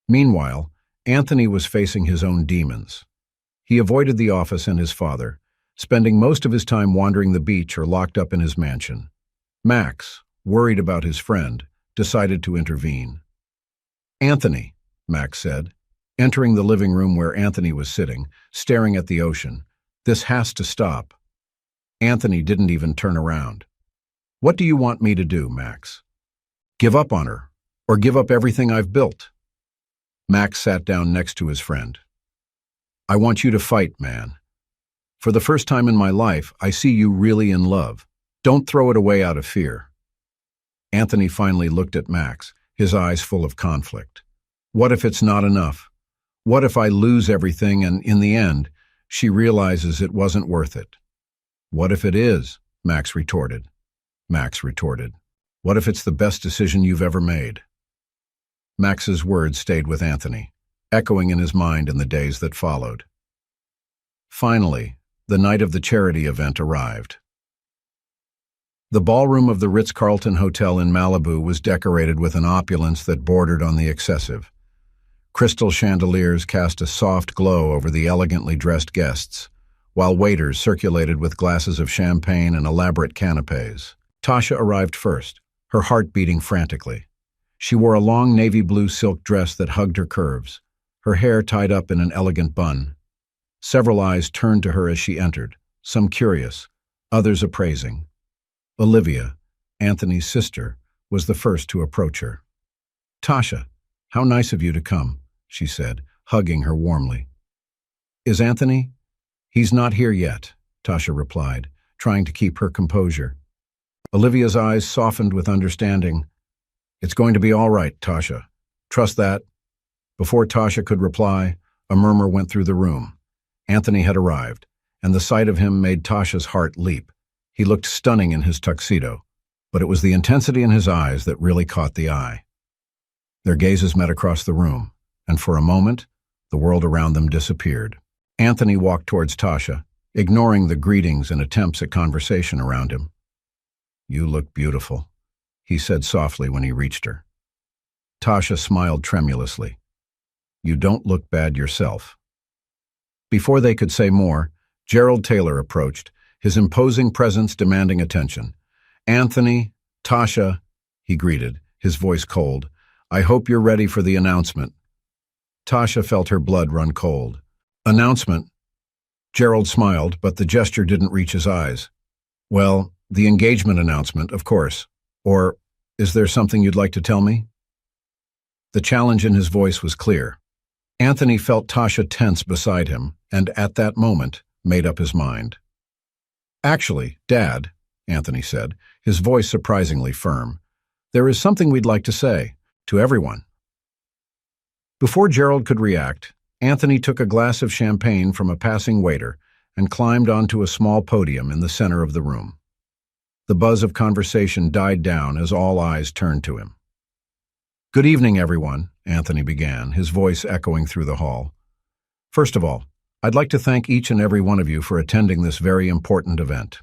Meanwhile, Anthony was facing his own demons. He avoided the office and his father, spending most of his time wandering the beach or locked up in his mansion. Max, worried about his friend, decided to intervene. "Anthony," Max said, entering the living room where Anthony was sitting, staring at the ocean, "this has to stop." Anthony didn't even turn around. "What do you want me to do, Max? Give up on her, or give up everything I've built?" Max sat down next to his friend. "I want you to fight, man. For the first time in my life, I see you really in love. Don't throw it away out of fear." Anthony finally looked at Max, his eyes full of conflict. "What if it's not enough? What if I lose everything and, in the end, she realizes it wasn't worth it?" "What if it is?" Max retorted. Max retorted. What if it's the best decision you've ever made? Max's words stayed with Anthony, echoing in his mind in the days that followed. Finally, the night of the charity event arrived. The ballroom of the Ritz-Carlton Hotel in Malibu was decorated with an opulence that bordered on the excessive. Crystal chandeliers cast a soft glow over the elegantly dressed guests, while waiters circulated with glasses of champagne and elaborate canapes. Tasha arrived first, her heart beating frantically. She wore a long navy blue silk dress that hugged her curves, her hair tied up in an elegant bun. Several eyes turned to her as she entered, some curious, others appraising. Olivia, Anthony's sister, was the first to approach her. Tasha, how nice of you to come, she said, hugging her warmly. Is Anthony? He's not here yet, Tasha replied, trying to keep her composure. Olivia's eyes softened with understanding. It's going to be all right, Tasha. Trust that. Before Tasha could reply, a murmur went through the room. Anthony had arrived, and the sight of him made Tasha's heart leap. He looked stunning in his tuxedo, but it was the intensity in his eyes that really caught the eye. Their gazes met across the room, and for a moment, the world around them disappeared. Anthony walked towards Tasha, ignoring the greetings and attempts at conversation around him. You look beautiful, he said softly when he reached her. Tasha smiled tremulously. You don't look bad yourself. Before they could say more, Gerald Taylor approached, his imposing presence demanding attention. Anthony, Tasha, he greeted, his voice cold. I hope you're ready for the announcement. Tasha felt her blood run cold. Announcement? Gerald smiled, but the gesture didn't reach his eyes. Well, the engagement announcement, of course. Or, is there something you'd like to tell me? The challenge in his voice was clear. Anthony felt Tasha tense beside him, and at that moment, made up his mind. Actually, Dad, Anthony said, his voice surprisingly firm, there is something we'd like to say, to everyone. Before Gerald could react, Anthony took a glass of champagne from a passing waiter and climbed onto a small podium in the center of the room. The buzz of conversation died down as all eyes turned to him. Good evening, everyone, Anthony began, his voice echoing through the hall. First of all, I'd like to thank each and every one of you for attending this very important event.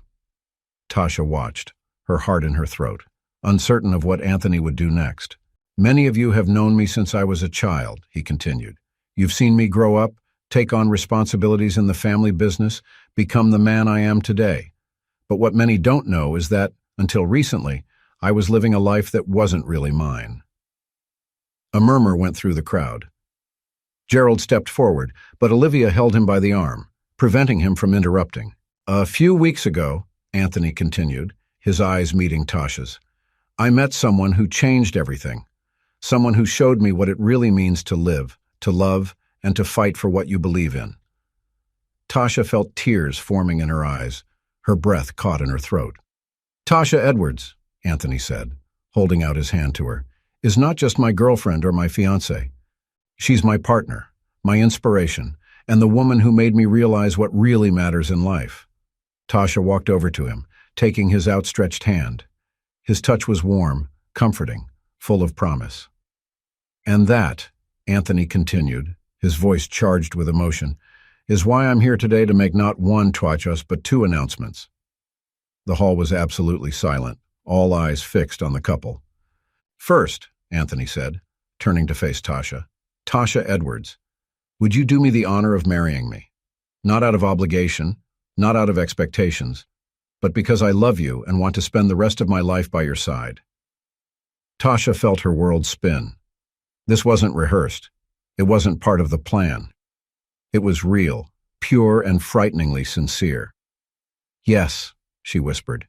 Tasha watched, her heart in her throat, uncertain of what Anthony would do next. Many of you have known me since I was a child, he continued. You've seen me grow up, take on responsibilities in the family business, become the man I am today. But what many don't know is that, until recently, I was living a life that wasn't really mine. A murmur went through the crowd. Gerald stepped forward, but Olivia held him by the arm, preventing him from interrupting. A few weeks ago, Anthony continued, his eyes meeting Tasha's, I met someone who changed everything. Someone who showed me what it really means to live, to love, and to fight for what you believe in. Tasha felt tears forming in her eyes, her breath caught in her throat. Tasha Edwards, Anthony said, holding out his hand to her, is not just my girlfriend or my fiancée. She's my partner, my inspiration, and the woman who made me realize what really matters in life. Tasha walked over to him, taking his outstretched hand. His touch was warm, comforting, full of promise. And that, Anthony continued, his voice charged with emotion, is why I'm here today to make not one Twachos but two announcements. The hall was absolutely silent, all eyes fixed on the couple. First, Anthony said, turning to face Tasha, Tasha Edwards, would you do me the honor of marrying me? Not out of obligation, not out of expectations, but because I love you and want to spend the rest of my life by your side. Tasha felt her world spin. This wasn't rehearsed. It wasn't part of the plan. It was real, pure and frighteningly sincere. Yes, she whispered,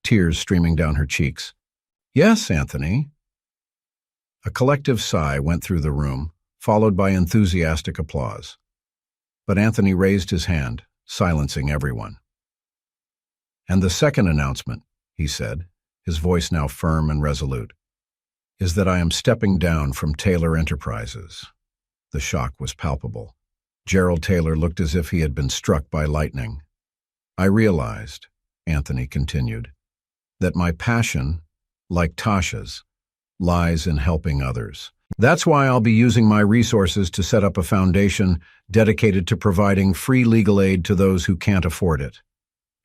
tears streaming down her cheeks. Yes, Anthony. A collective sigh went through the room, followed by enthusiastic applause. But Anthony raised his hand, silencing everyone. And the second announcement, he said, his voice now firm and resolute, is that I am stepping down from Taylor Enterprises. The shock was palpable. Gerald Taylor looked as if he had been struck by lightning. I realized, Anthony continued, that my passion, like Tasha's, lies in helping others. That's why I'll be using my resources to set up a foundation dedicated to providing free legal aid to those who can't afford it.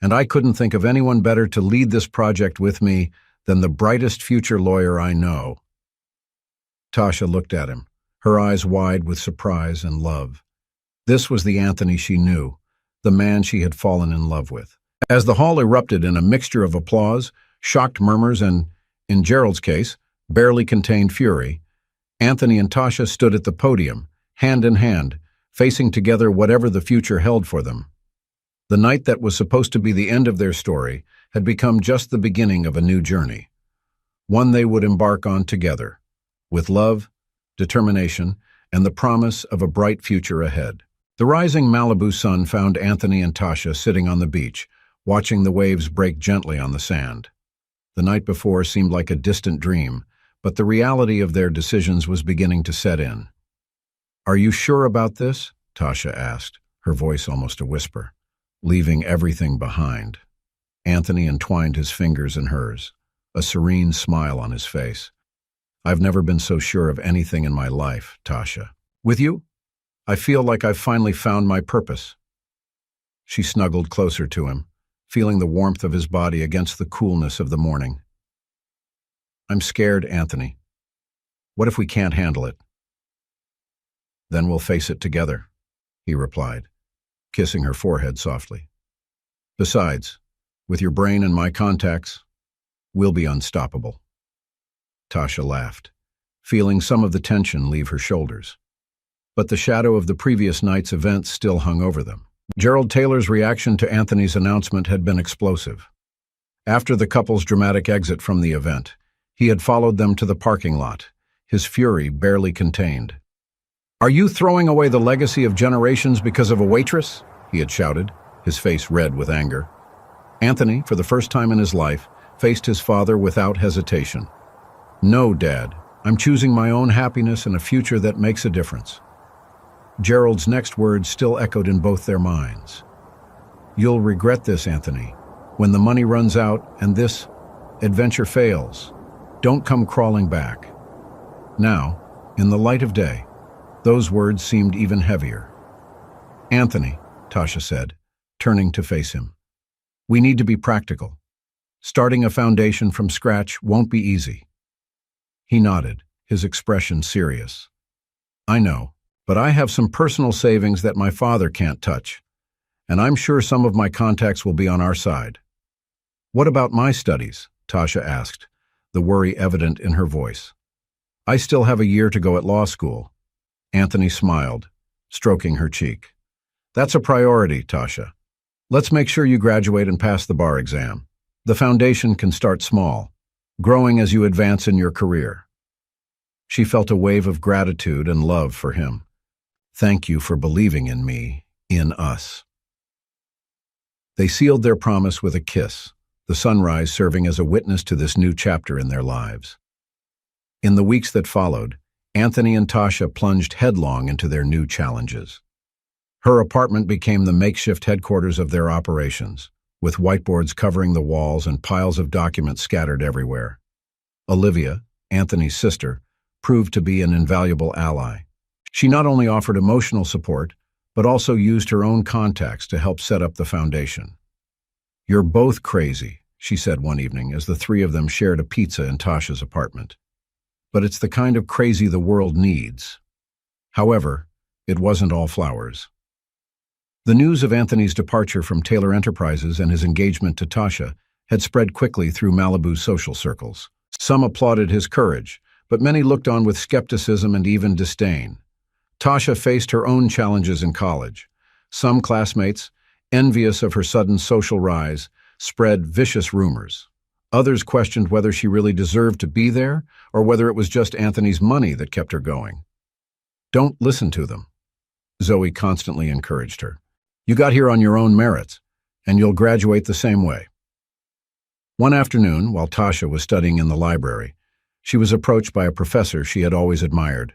And I couldn't think of anyone better to lead this project with me than the brightest future lawyer I know. Tasha looked at him, her eyes wide with surprise and love. This was the Anthony she knew, the man she had fallen in love with. As the hall erupted in a mixture of applause, shocked murmurs, and, in Gerald's case, barely contained fury, Anthony and Tasha stood at the podium, hand in hand, facing together whatever the future held for them. The night that was supposed to be the end of their story had become just the beginning of a new journey, one they would embark on together, with love, determination, and the promise of a bright future ahead. The rising Malibu sun found Anthony and Tasha sitting on the beach, watching the waves break gently on the sand. The night before seemed like a distant dream, but the reality of their decisions was beginning to set in. "Are you sure about this?" Tasha asked, her voice almost a whisper. Leaving everything behind. Anthony entwined his fingers in hers, a serene smile on his face. "I've never been so sure of anything in my life, Tasha. With you, I feel like I've finally found my purpose." She snuggled closer to him, feeling the warmth of his body against the coolness of the morning. "I'm scared, Anthony. What if we can't handle it?" "Then we'll face it together," he replied, kissing her forehead softly. "Besides, with your brain and my contacts, we'll be unstoppable." Tasha laughed, feeling some of the tension leave her shoulders. But the shadow of the previous night's events still hung over them. Gerald Taylor's reaction to Anthony's announcement had been explosive. After the couple's dramatic exit from the event, he had followed them to the parking lot, his fury barely contained. "Are you throwing away the legacy of generations because of a waitress?" he had shouted, his face red with anger. Anthony, for the first time in his life, faced his father without hesitation. "No, Dad. I'm choosing my own happiness and a future that makes a difference." Gerald's next words still echoed in both their minds. "You'll regret this, Anthony. When the money runs out and this adventure fails, don't come crawling back." Now, in the light of day, those words seemed even heavier. "Anthony," Tasha said, turning to face him, "we need to be practical. Starting a foundation from scratch won't be easy." He nodded, his expression serious. "I know, but I have some personal savings that my father can't touch, and I'm sure some of my contacts will be on our side." "What about my studies?" Tasha asked, the worry evident in her voice. "I still have a year to go at law school." Anthony smiled, stroking her cheek. "That's a priority, Tasha. Let's make sure you graduate and pass the bar exam. The foundation can start small, growing as you advance in your career." She felt a wave of gratitude and love for him. "Thank you for believing in me, in us." They sealed their promise with a kiss, the sunrise serving as a witness to this new chapter in their lives. In the weeks that followed, Anthony and Tasha plunged headlong into their new challenges. Her apartment became the makeshift headquarters of their operations, with whiteboards covering the walls and piles of documents scattered everywhere. Olivia, Anthony's sister, proved to be an invaluable ally. She not only offered emotional support, but also used her own contacts to help set up the foundation. "You're both crazy," she said one evening as the three of them shared a pizza in Tasha's apartment. "But it's the kind of crazy the world needs." However, it wasn't all flowers. The news of Anthony's departure from Taylor Enterprises and his engagement to Tasha had spread quickly through Malibu's social circles. Some applauded his courage, but many looked on with skepticism and even disdain. Tasha faced her own challenges in college. Some classmates, envious of her sudden social rise, spread vicious rumors. Others questioned whether she really deserved to be there or whether it was just Anthony's money that kept her going. "Don't listen to them," Zoe constantly encouraged her. "You got here on your own merits, and you'll graduate the same way." One afternoon, while Tasha was studying in the library, she was approached by a professor she had always admired,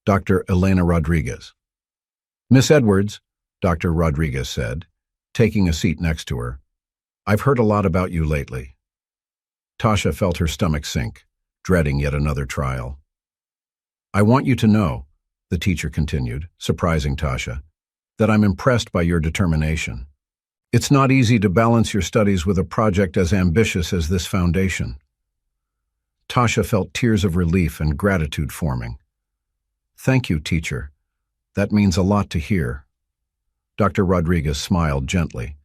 Dr. Elena Rodriguez. "Miss Edwards," Dr. Rodriguez said, taking a seat next to her, "I've heard a lot about you lately." Tasha felt her stomach sink, dreading yet another trial. "I want you to know," the teacher continued, surprising Tasha, "that I'm impressed by your determination. It's not easy to balance your studies with a project as ambitious as this foundation." Tasha felt tears of relief and gratitude forming. "Thank you, teacher. That means a lot to hear." Dr. Rodriguez smiled gently.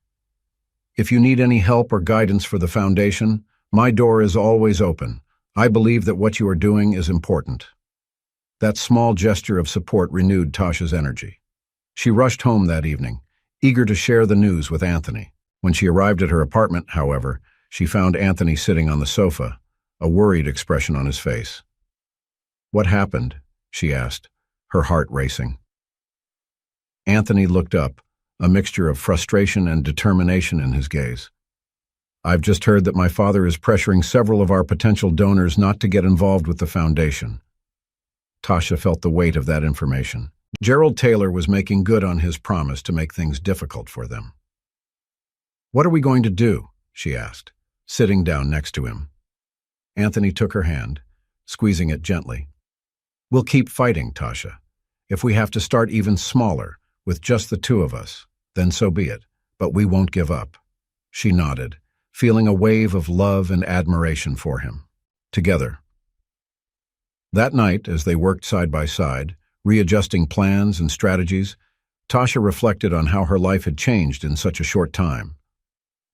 "If you need any help or guidance for the foundation, my door is always open. I believe that what you are doing is important." That small gesture of support renewed Tasha's energy. She rushed home that evening, eager to share the news with Anthony. When she arrived at her apartment, however, she found Anthony sitting on the sofa, a worried expression on his face. "What happened?" she asked, her heart racing. Anthony looked up, a mixture of frustration and determination in his gaze. "I've just heard that my father is pressuring several of our potential donors not to get involved with the foundation." Tasha felt the weight of that information. Gerald Taylor was making good on his promise to make things difficult for them. "What are we going to do?" she asked, sitting down next to him. Anthony took her hand, squeezing it gently. "We'll keep fighting, Tasha. If we have to start even smaller, with just the two of us, then so be it, but we won't give up." She nodded, feeling a wave of love and admiration for him. Together. That night, as they worked side by side, readjusting plans and strategies, Tasha reflected on how her life had changed in such a short time.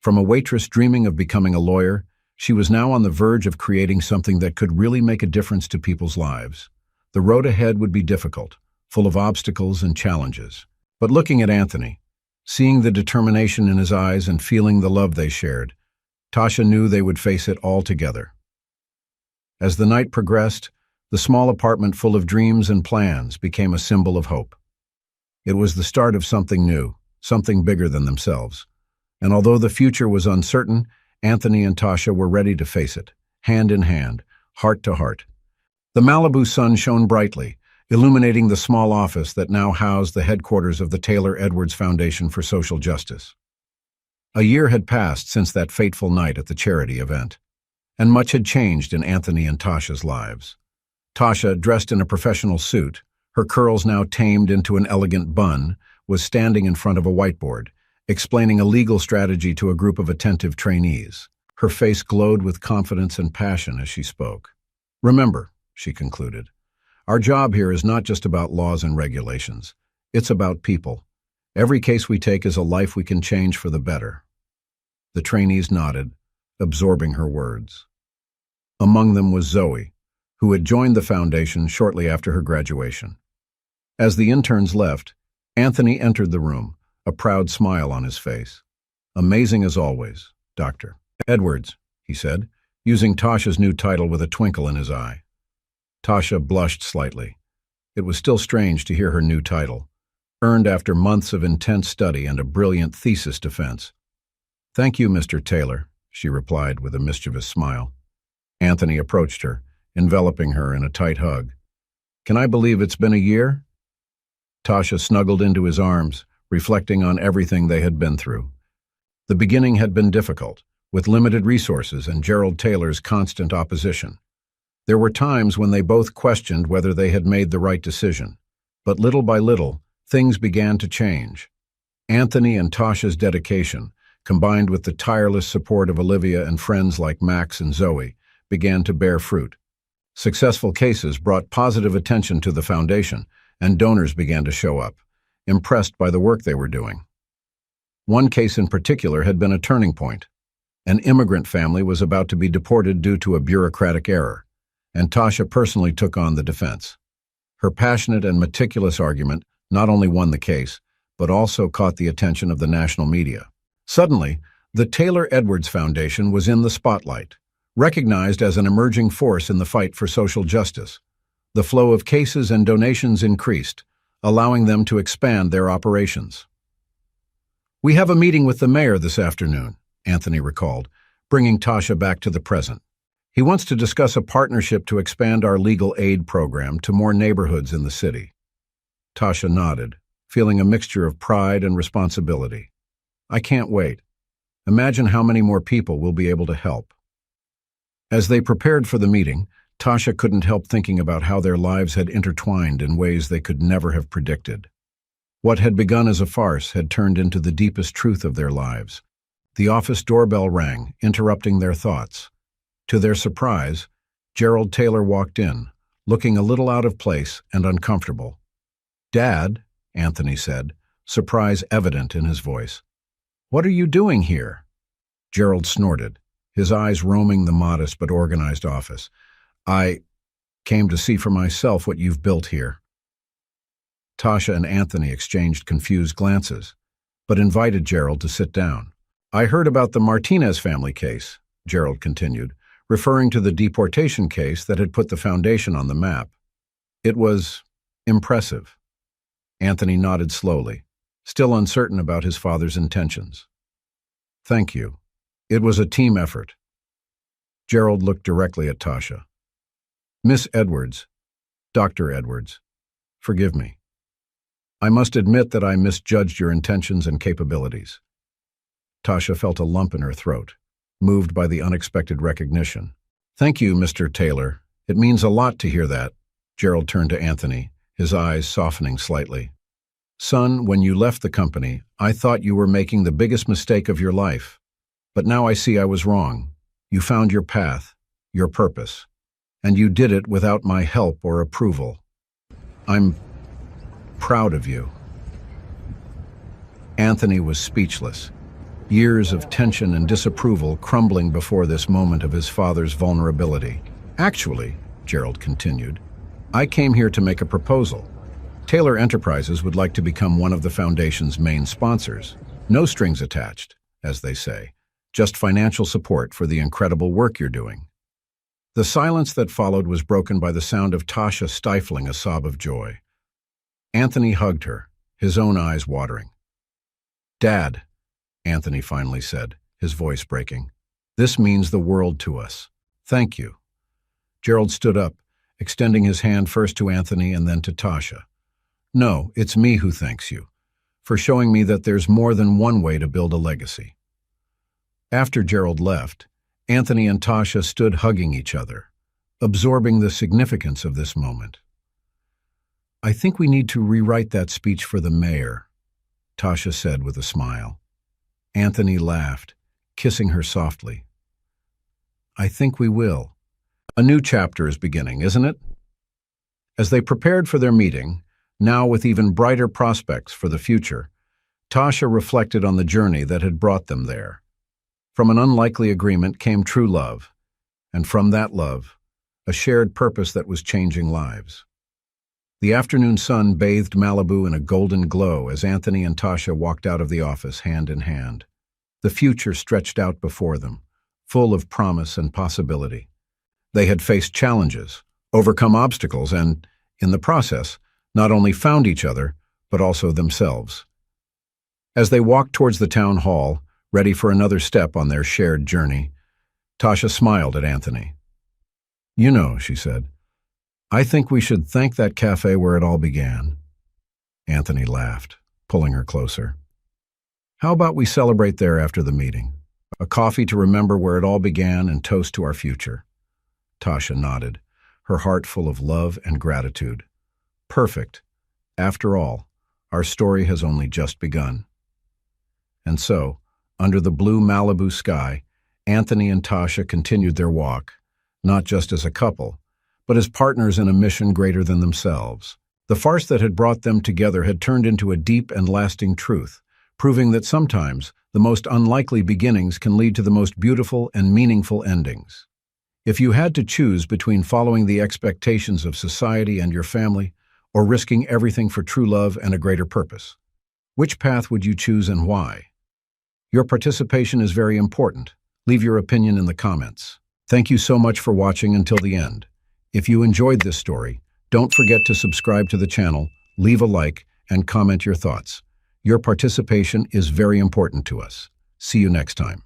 From a waitress dreaming of becoming a lawyer, she was now on the verge of creating something that could really make a difference to people's lives. The road ahead would be difficult, full of obstacles and challenges. But looking at Anthony, seeing the determination in his eyes and feeling the love they shared, Tasha knew they would face it all together. As the night progressed, the small apartment full of dreams and plans became a symbol of hope. It was the start of something new, something bigger than themselves. And although the future was uncertain, Anthony and Tasha were ready to face it, hand in hand, heart to heart. The Malibu sun shone brightly, illuminating the small office that now housed the headquarters of the Taylor Edwards Foundation for Social Justice. A year had passed since that fateful night at the charity event, and much had changed in Anthony and Tasha's lives. Tasha, dressed in a professional suit, her curls now tamed into an elegant bun, was standing in front of a whiteboard, explaining a legal strategy to a group of attentive trainees. Her face glowed with confidence and passion as she spoke. "Remember," she concluded, "our job here is not just about laws and regulations. It's about people. Every case we take is a life we can change for the better." The trainees nodded, absorbing her words. Among them was Zoe, who had joined the foundation shortly after her graduation. As the interns left, Anthony entered the room, a proud smile on his face. "Amazing as always, Dr. Edwards," he said, using Tasha's new title with a twinkle in his eye. Tasha blushed slightly. It was still strange to hear her new title, earned after months of intense study and a brilliant thesis defense. "Thank you, Mr. Taylor," she replied with a mischievous smile. Anthony approached her, enveloping her in a tight hug. "Can I believe it's been a year?" Tasha snuggled into his arms, reflecting on everything they had been through. The beginning had been difficult, with limited resources and Gerald Taylor's constant opposition. There were times when they both questioned whether they had made the right decision, but little by little, things began to change. Anthony and Tasha's dedication, combined with the tireless support of Olivia and friends like Max and Zoe, began to bear fruit. Successful cases brought positive attention to the foundation, and donors began to show up, impressed by the work they were doing. One case in particular had been a turning point. An immigrant family was about to be deported due to a bureaucratic error, and Tasha personally took on the defense. Her passionate and meticulous argument not only won the case, but also caught the attention of the national media. Suddenly, the Taylor Edwards Foundation was in the spotlight, recognized as an emerging force in the fight for social justice. The flow of cases and donations increased, allowing them to expand their operations. "We have a meeting with the mayor this afternoon," Anthony recalled, bringing Tasha back to the present. "He wants to discuss a partnership to expand our legal aid program to more neighborhoods in the city." Tasha nodded, feeling a mixture of pride and responsibility. "I can't wait. Imagine how many more people we'll be able to help." As they prepared for the meeting, Tasha couldn't help thinking about how their lives had intertwined in ways they could never have predicted. What had begun as a farce had turned into the deepest truth of their lives. The office doorbell rang, interrupting their thoughts. To their surprise, Gerald Taylor walked in, looking a little out of place and uncomfortable. "Dad," Anthony said, surprise evident in his voice. "What are you doing here?" Gerald snorted, his eyes roaming the modest but organized office. "I came to see for myself what you've built here." Tasha and Anthony exchanged confused glances, but invited Gerald to sit down. "I heard about the Martinez family case," Gerald continued, referring to the deportation case that had put the foundation on the map. "It was impressive." Anthony nodded slowly, still uncertain about his father's intentions. "Thank you. It was a team effort." Gerald looked directly at Tasha. "Miss Edwards, Dr. Edwards, forgive me. I must admit that I misjudged your intentions and capabilities." Tasha felt a lump in her throat, moved by the unexpected recognition. "Thank you, Mr. Taylor. It means a lot to hear that." Gerald turned to Anthony, his eyes softening slightly. "Son, when you left the company, I thought you were making the biggest mistake of your life. But now I see I was wrong. You found your path, your purpose, and you did it without my help or approval. I'm proud of you." Anthony was speechless, years of tension and disapproval crumbling before this moment of his father's vulnerability. "Actually," Gerald continued, "I came here to make a proposal. Taylor Enterprises would like to become one of the foundation's main sponsors. No strings attached, as they say, just financial support for the incredible work you're doing." The silence that followed was broken by the sound of Tasha stifling a sob of joy. Anthony hugged her, his own eyes watering. "Dad," Anthony finally said, his voice breaking, "this means the world to us. Thank you." Gerald stood up, extending his hand first to Anthony and then to Tasha. "No, it's me who thanks you, for showing me that there's more than one way to build a legacy." After Gerald left, Anthony and Tasha stood hugging each other, absorbing the significance of this moment. "I think we need to rewrite that speech for the mayor," Tasha said with a smile. Anthony laughed, kissing her softly. "I think we will. A new chapter is beginning, isn't it?" As they prepared for their meeting, now with even brighter prospects for the future, Tasha reflected on the journey that had brought them there. From an unlikely agreement came true love, and from that love, a shared purpose that was changing lives. The afternoon sun bathed Malibu in a golden glow as Anthony and Tasha walked out of the office hand in hand. The future stretched out before them, full of promise and possibility. They had faced challenges, overcome obstacles, and, in the process, not only found each other, but also themselves. As they walked towards the town hall, ready for another step on their shared journey, Tasha smiled at Anthony. "You know," she said, "I think we should thank that cafe where it all began." Anthony laughed, pulling her closer. "How about we celebrate there after the meeting? A coffee to remember where it all began and toast to our future." Tasha nodded, her heart full of love and gratitude. "Perfect. After all, our story has only just begun." And so, under the blue Malibu sky, Anthony and Tasha continued their walk, not just as a couple, but as partners in a mission greater than themselves. The farce that had brought them together had turned into a deep and lasting truth, proving that sometimes the most unlikely beginnings can lead to the most beautiful and meaningful endings. If you had to choose between following the expectations of society and your family, or risking everything for true love and a greater purpose, which path would you choose and why? Your participation is very important. Leave your opinion in the comments. Thank you so much for watching until the end. If you enjoyed this story, don't forget to subscribe to the channel, leave a like, and comment your thoughts. Your participation is very important to us. See you next time.